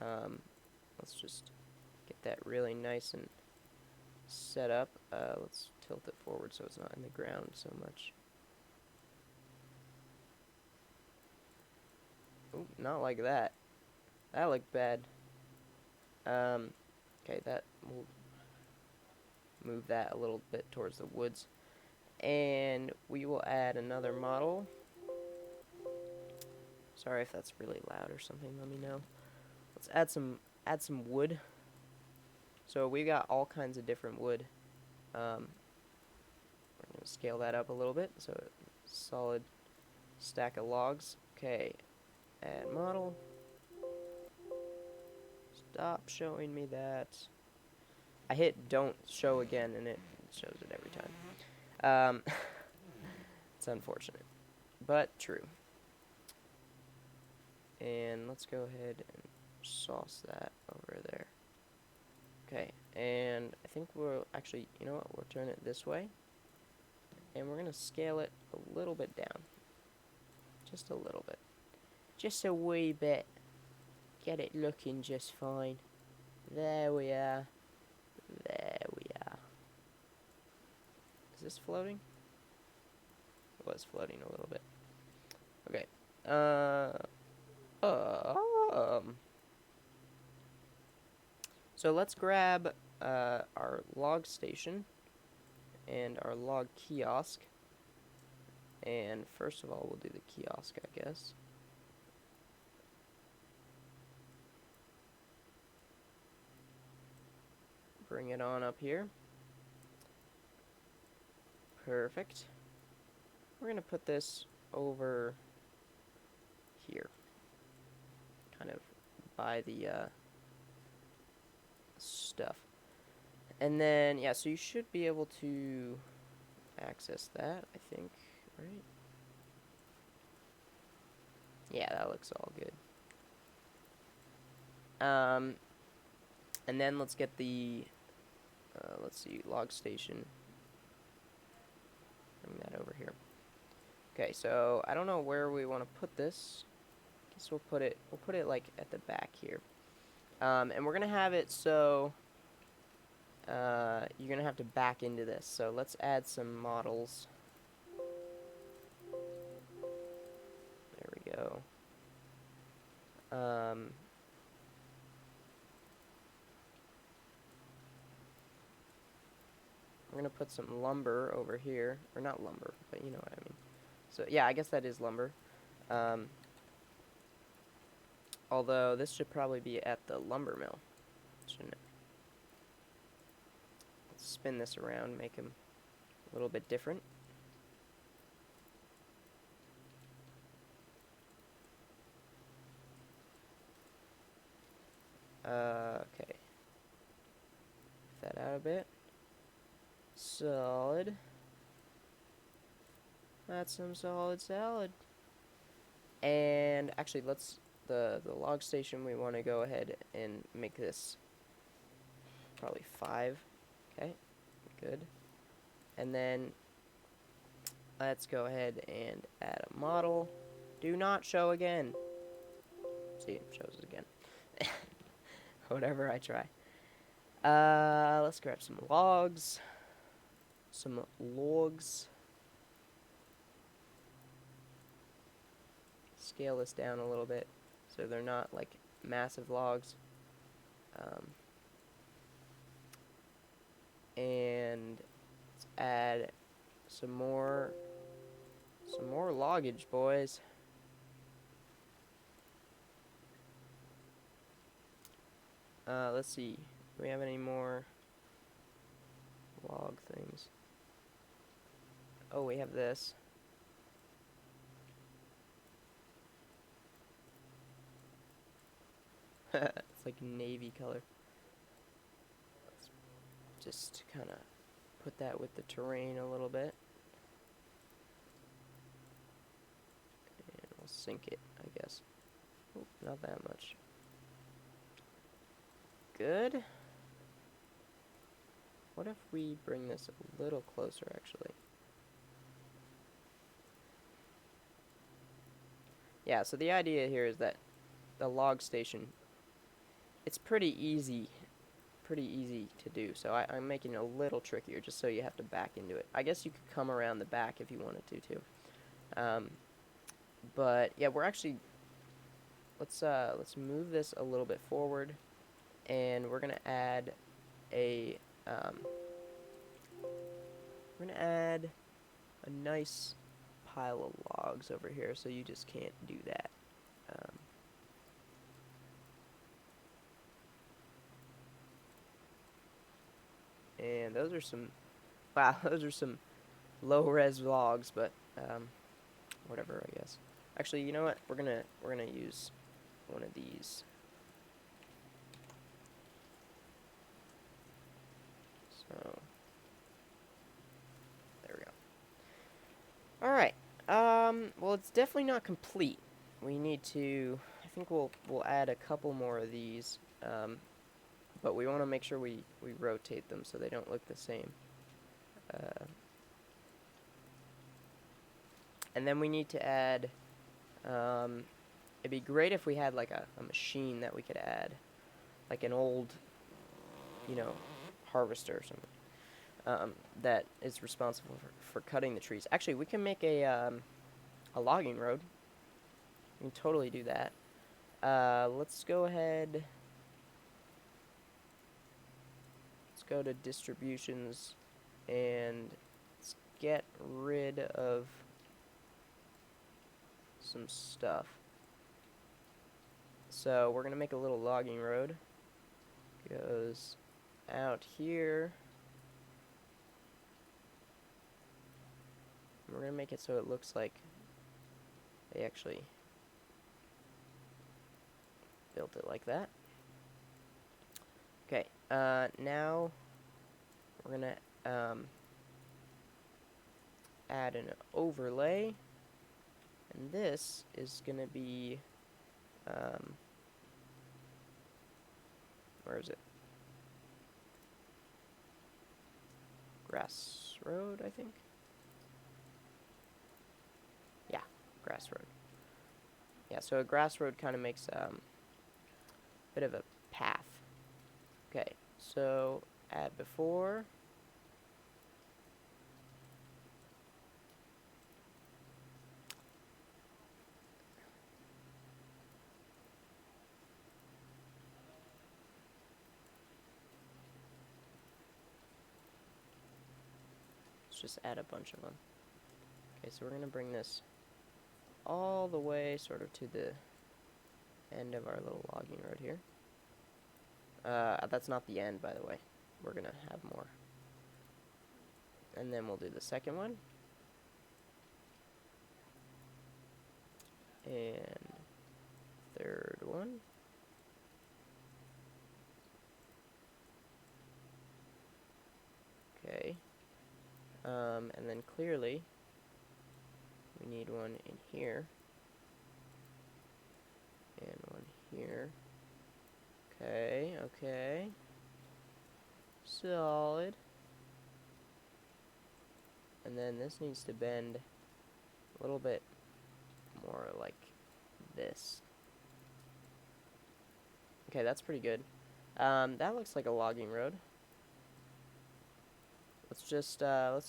Let's just get that really nice and set up. Let's tilt it forward so it's not in the ground so much. Ooh, not like that. That looked bad. Okay, that will move that a little bit towards the woods. And we will add another model. Sorry if that's really loud or something, let me know. Let's add some wood. So we got all kinds of different wood. We're gonna scale that up a little bit, so solid stack of logs. Okay, add model. Stop showing me that. I hit don't show again and it shows it every time. It's unfortunate, but true. And let's go ahead and sauce that over there. Okay, and I think we'll actually, you know what, we'll turn it this way. And we're going to scale it a little bit down. Just a little bit. Just a wee bit. Get it looking just fine. There we are. There we are. Is this floating? It was floating a little bit. Okay. So let's grab our log station and our log kiosk. And first of all, we'll do the kiosk, I guess. Bring it on up here. Perfect. We're going to put this over here. Kind of by the stuff. And then, yeah, so you should be able to access that, I think, right? Yeah, that looks all good. And then let's get the, let's see, log station. Bring that over here. Okay, so I don't know where we want to put this. Guess we'll put it like at the back here. And we're gonna have it so you're gonna have to back into this. So let's add some models. There we go. We're gonna put some lumber over here, or not lumber, but you know what I mean. So yeah, I guess that is lumber. Although this should probably be at the lumber mill, shouldn't it? Let's spin this around, make them a little bit different. Okay. That out a bit. Solid. That's some solid salad. And actually, let's the log station. We want to go ahead and make this probably 5. Okay, good. And then let's go ahead and add a model. Do not show again. See, it shows it again. Whatever I try. Let's grab some logs. Some logs. Scale this down a little bit so they're not like massive logs. And let's add some more loggage, boys. Let's see. Do we have any more log things? Oh, we have this. It's like navy color. Let's just kind of put that with the terrain a little bit. And we'll sink it, I guess. Oop, not that much. Good. What if we bring this a little closer, actually? yeah, so the idea here is that the log station, it's pretty easy to do. So I'm making it a little trickier just so you have to back into it. I guess you could come around the back if you wanted to too. But yeah, we're actually, let's move this a little bit forward, and we're gonna add a a nice pile of logs over here, so you just can't do that. And those are some, wow, those are some low-res logs, but whatever, I guess. Actually, you know what? We're gonna use one of these. So there we go. All right. Well, it's definitely not complete. We need to. I think we'll add a couple more of these. But we want to make sure we rotate them so they don't look the same. And then we need to add. It'd be great if we had like a machine that we could add, like an old, you know, harvester or something, that is responsible for cutting the trees. Actually, we can make a logging road. We can totally do that. Let's go ahead. Let's go to distributions, and let's get rid of some stuff. So we're gonna make a little logging road. Goes out here. We're gonna make it so it looks like they actually built it like that. Okay, now we're gonna add an overlay, and this is gonna be where is it? Grass road, I think. Yeah, grass road. Yeah, so a grass road kind of makes a bit of a path. Okay, so add before. Let's just add a bunch of them. Okay, so we're going to bring this all the way sort of to the end of our little logging road here. That's not the end, by the way. We're going to have more. And then we'll do the second one. And third one. Okay. And then clearly, we need one in here. And one here. Okay, okay. Solid. And then this needs to bend a little bit more like this. Okay, that's pretty good. That looks like a logging road. Let's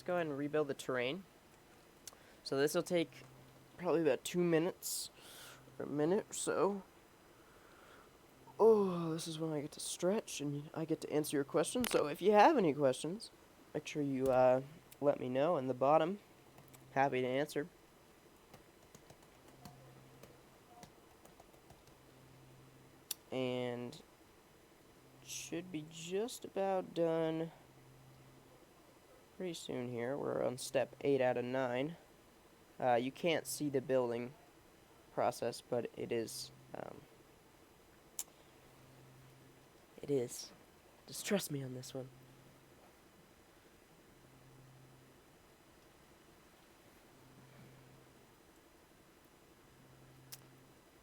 go ahead and rebuild the terrain. So this will take probably about 2 minutes, or a minute or so. Oh, this is when I get to stretch and I get to answer your questions. So if you have any questions, make sure you let me know in the bottom. Happy to answer. And should be just about done pretty soon here. We're on step 8 out of 9. You can't see the building process, but it is. It is. Just trust me on this one.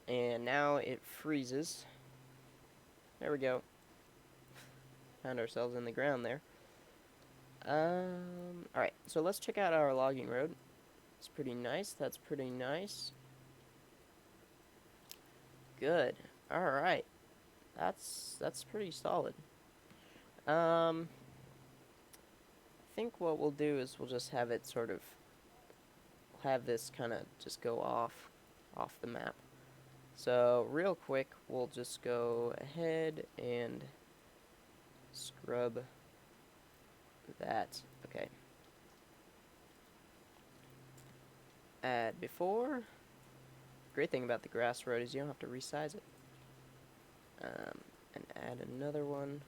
And now it freezes. There we go. Found ourselves in the ground there. Alright, so let's check out our logging road. It's pretty nice. That's pretty nice. Good. All right. That's pretty solid. I think what we'll do is we'll just have it sort of have this kind of just go off the map. So real quick, we'll just go ahead and scrub that. Okay. Add before. Great thing about the grass road is you don't have to resize it. And add another one.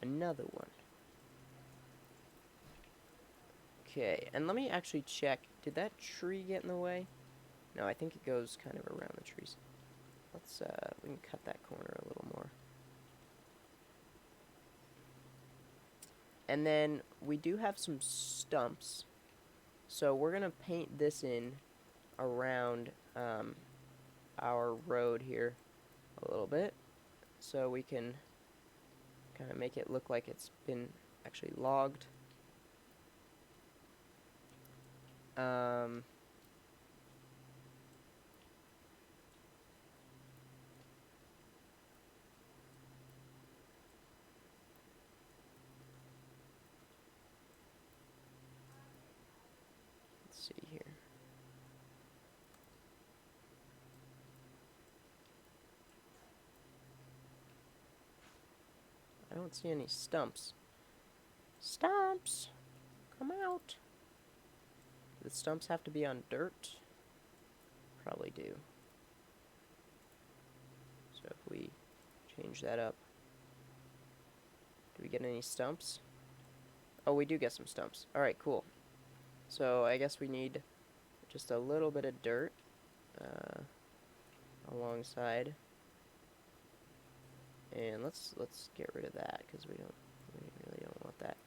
Another one. Okay, and let me actually check. Did that tree get in the way? No, I think it goes kind of around the trees. Let's, we can cut that corner a little more. And then we do have some stumps. So we're going to paint this in around our road here a little bit. So we can kind of make it look like it's been actually logged. Let's see here. I don't see any stumps. Stumps! Come out! The stumps have to be on dirt? Probably do. So if we change that up. Do we get any stumps? Oh, we do get some stumps. Alright, cool. So I guess we need just a little bit of dirt alongside. And let's get rid of that because we really don't want that.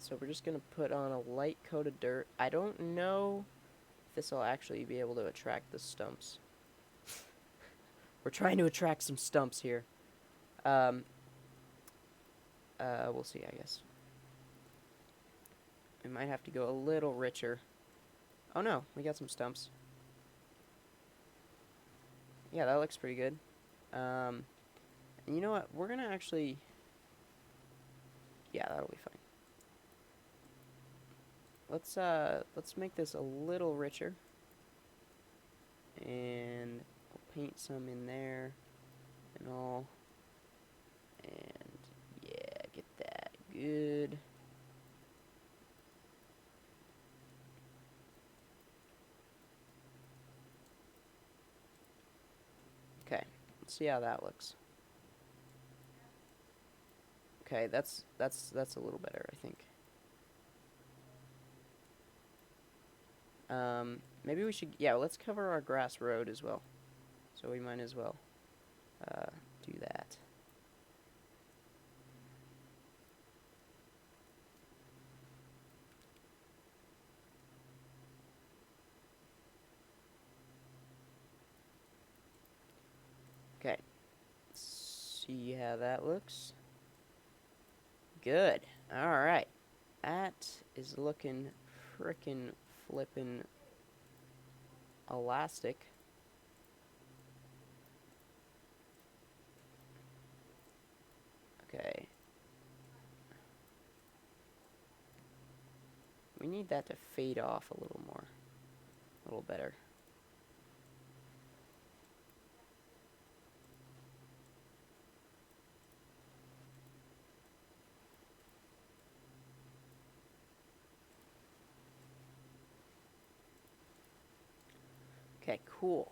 So we're just gonna put on a light coat of dirt. I don't know if this will actually be able to attract the stumps. We're trying to attract some stumps here. We'll see, I guess. We might have to go a little richer. Oh no, we got some stumps. Yeah, that looks pretty good. And you know what? We're gonna actually... Yeah, that'll be fine. Let's make this a little richer. And we'll paint some in there and all. And yeah, get that good. Okay, let's see how that looks. Okay, that's a little better, I think. Maybe we should, yeah, let's cover our grass road as well. So we might as well do that. Okay, let's see how that looks. Good. Alright. That is looking frickin' flippin' elastic. Okay. We need that to fade off a little more. A little better. Okay, cool.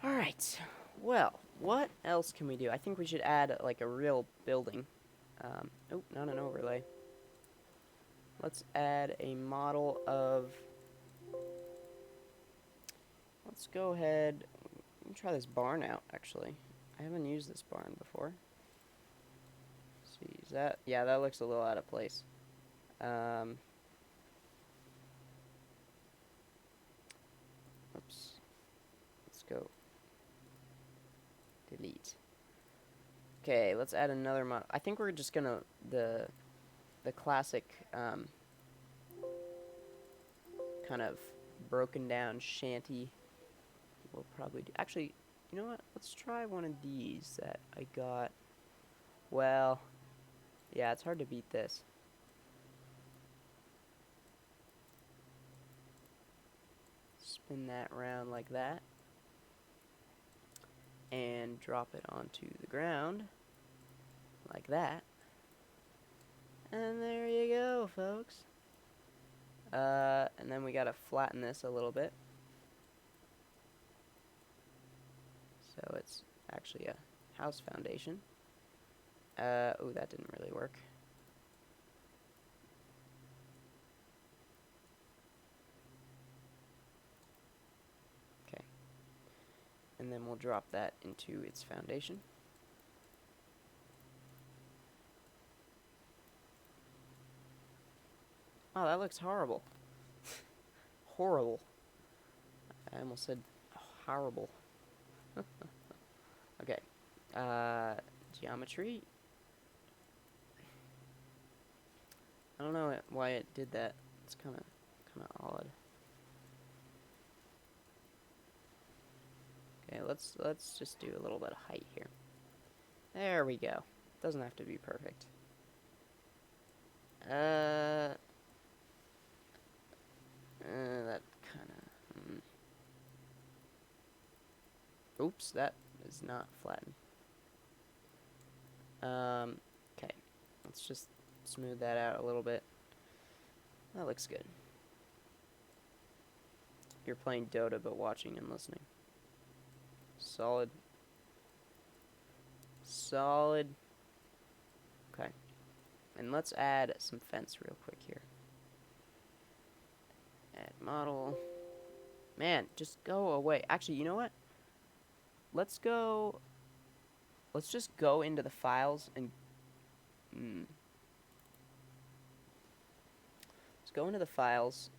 Alright, well, what else can we do? I think we should add, like, a real building. Oh, not an overlay. Let's add a model of... Let's go ahead... Let me try this barn out, actually. I haven't used this barn before. Let's see, is that... Yeah, that looks a little out of place. Oops. Let's go. Delete. Okay, let's add another mod. I think we're just gonna the classic kind of broken down shanty we'll probably do. Actually, you know what? Let's try one of these that I got. Well, yeah, it's hard to beat this. Spin that round like that. And drop it onto the ground. Like that. And there you go, folks. And then we gotta flatten this a little bit. So it's actually a house foundation. Oh, that didn't really work. Okay. And then we'll drop that into its foundation. Oh, that looks horrible. Horrible. I almost said horrible. Okay. Geometry. I don't know why it did that. It's kind of odd. Okay, let's just do a little bit of height here. There we go. Doesn't have to be perfect. That kind of. Oops, that is not flattened. Okay, let's just smooth that out a little bit. That looks good. You're playing Dota but watching and listening. Solid. Solid. Okay. And let's add some fence real quick here. Add model. Man, just go away. Actually, you know what? Let's just go into the files and let's go into the files.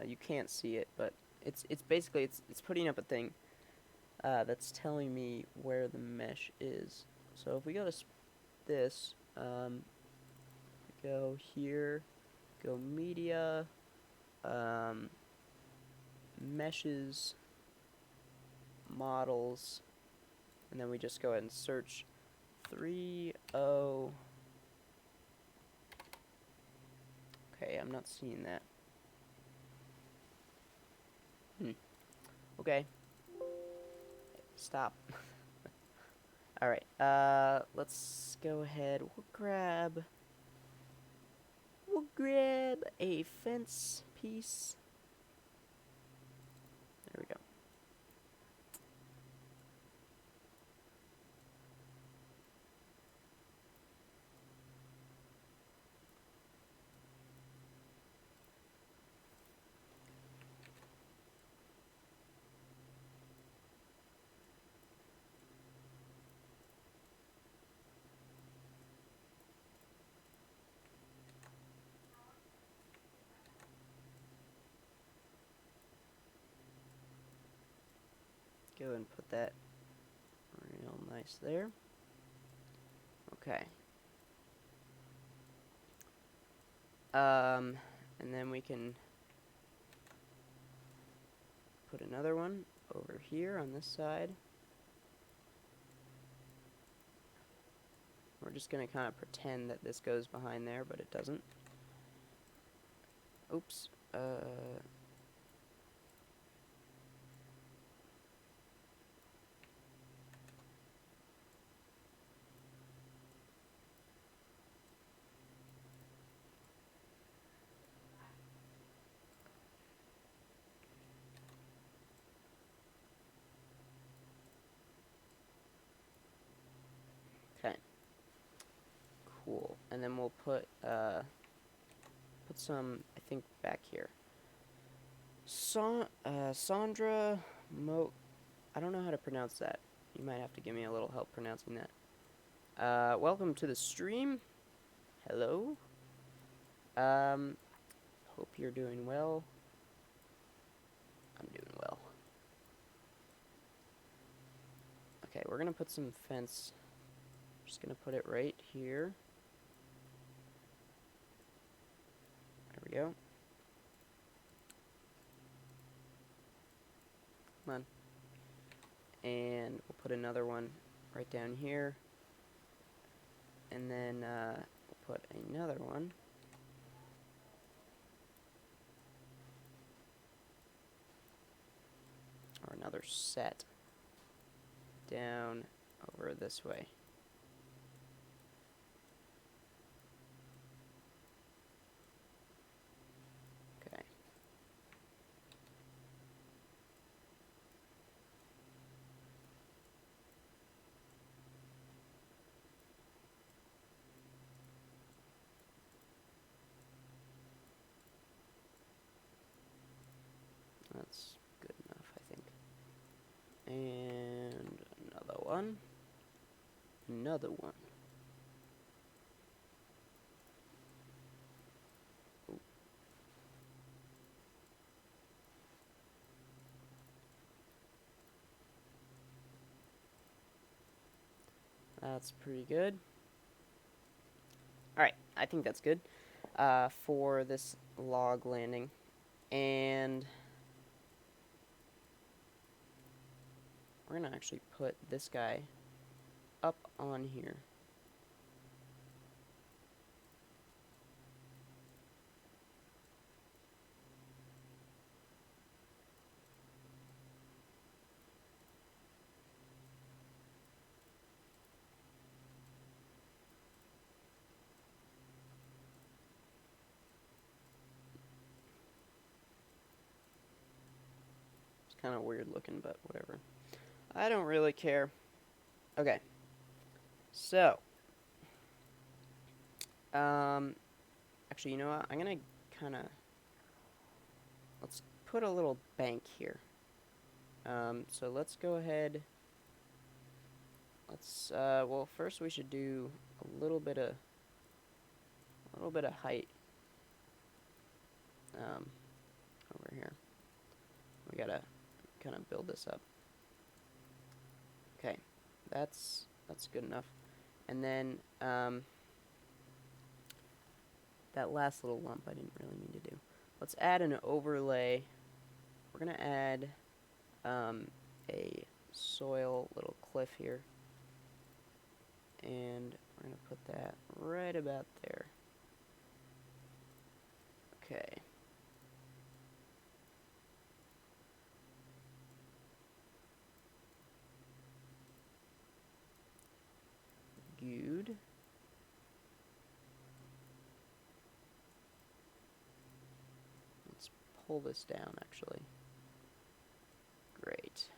You can't see it, but it's basically it's putting up a thing that's telling me where the mesh is. So if we go to this, go here, go media, meshes, models, and then we just go ahead and search 3.0. Okay, I'm not seeing that. Okay. Stop. Alright, let's go ahead. We'll grab a fence piece. There we go. Go and put that real nice there. Okay. And then we can put another one over here on this side. We're just gonna kind of pretend that this goes behind there, but it doesn't. Oops. Okay. Cool. And then we'll put some, I think, back here. Sandra I don't know how to pronounce that. You might have to give me a little help pronouncing that. Welcome to the stream. Hello. Hope you're doing well. I'm doing well. Okay, we're gonna put some fence. Just gonna put it right here. There we go. Come on. and we'll put another one right down here, and then we'll put another one or another set down over this way. Okay. That's good enough, I think. And another one. Another one. Ooh. That's pretty good. Alright, I think that's good for this log landing. And we're going to actually put this guy up on here. It's kind of weird looking, but whatever. I don't really care. Okay. So, actually, you know what? I'm gonna kind of, let's put a little bank here. So let's go ahead. Let's, well, first we should do a little bit of height, over here. We gotta kind of build this up. Okay, that's good enough. And then, that last little lump I didn't really mean to do. Let's add an overlay. We're gonna add a soil little cliff here, and we're gonna put that right about there. Okay. Good. Let's pull this down, actually. Great.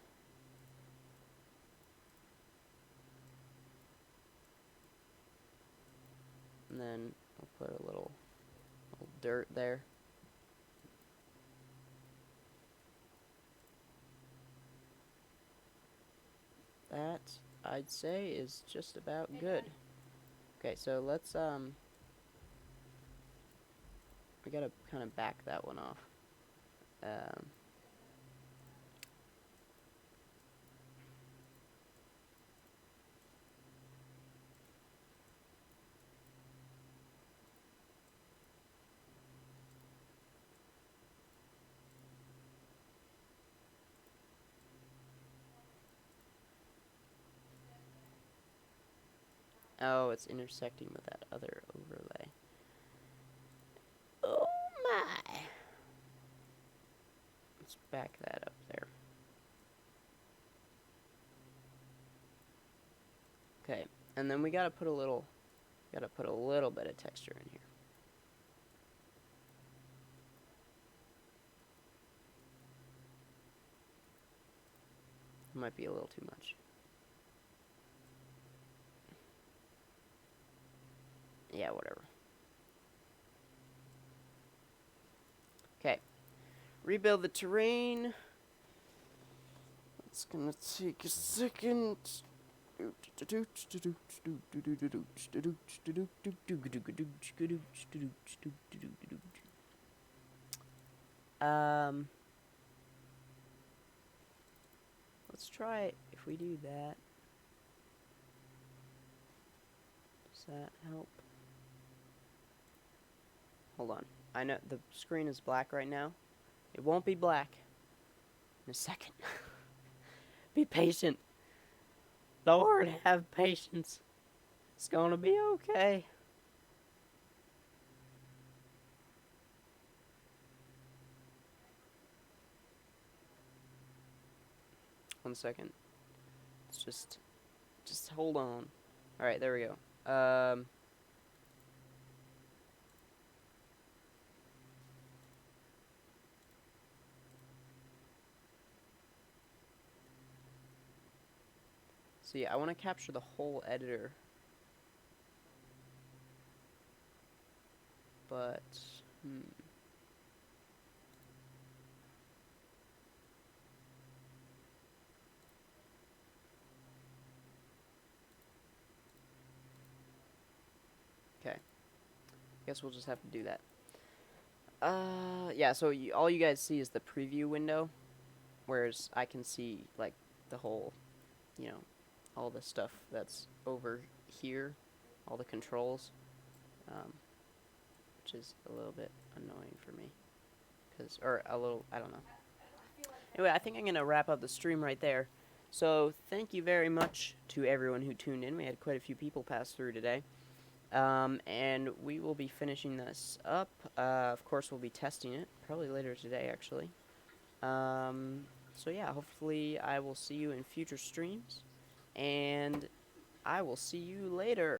And then I'll put a little dirt there. That, I'd say, is just about good. Okay, so let's, we gotta kind of back that one off. Oh, it's intersecting with that other overlay. Oh my! Let's back that up there. Okay, and then we gotta put a little bit of texture in here. Might be a little too much. Yeah, whatever. Okay. Rebuild the terrain. It's gonna take a second. Let's try it. If we do that, does that help? Hold on. I know the screen is black right now. It won't be black in a second. Be patient. Lord, have patience. It's gonna be okay. One second. Let's just hold on. All right, there we go. See, I want to capture the whole editor, but okay. Guess we'll just have to do that. Yeah. So all you guys see is the preview window, whereas I can see like the whole, you know, all the stuff that's over here, all the controls, which is a little bit annoying for me, or a little, I don't know. Anyway, I think I'm gonna wrap up the stream right there. So thank you very much to everyone who tuned in. We had quite a few people pass through today. And we will be finishing this up. Of course, we'll be testing it probably later today, actually. So yeah, hopefully I will see you in future streams, and I will see you later.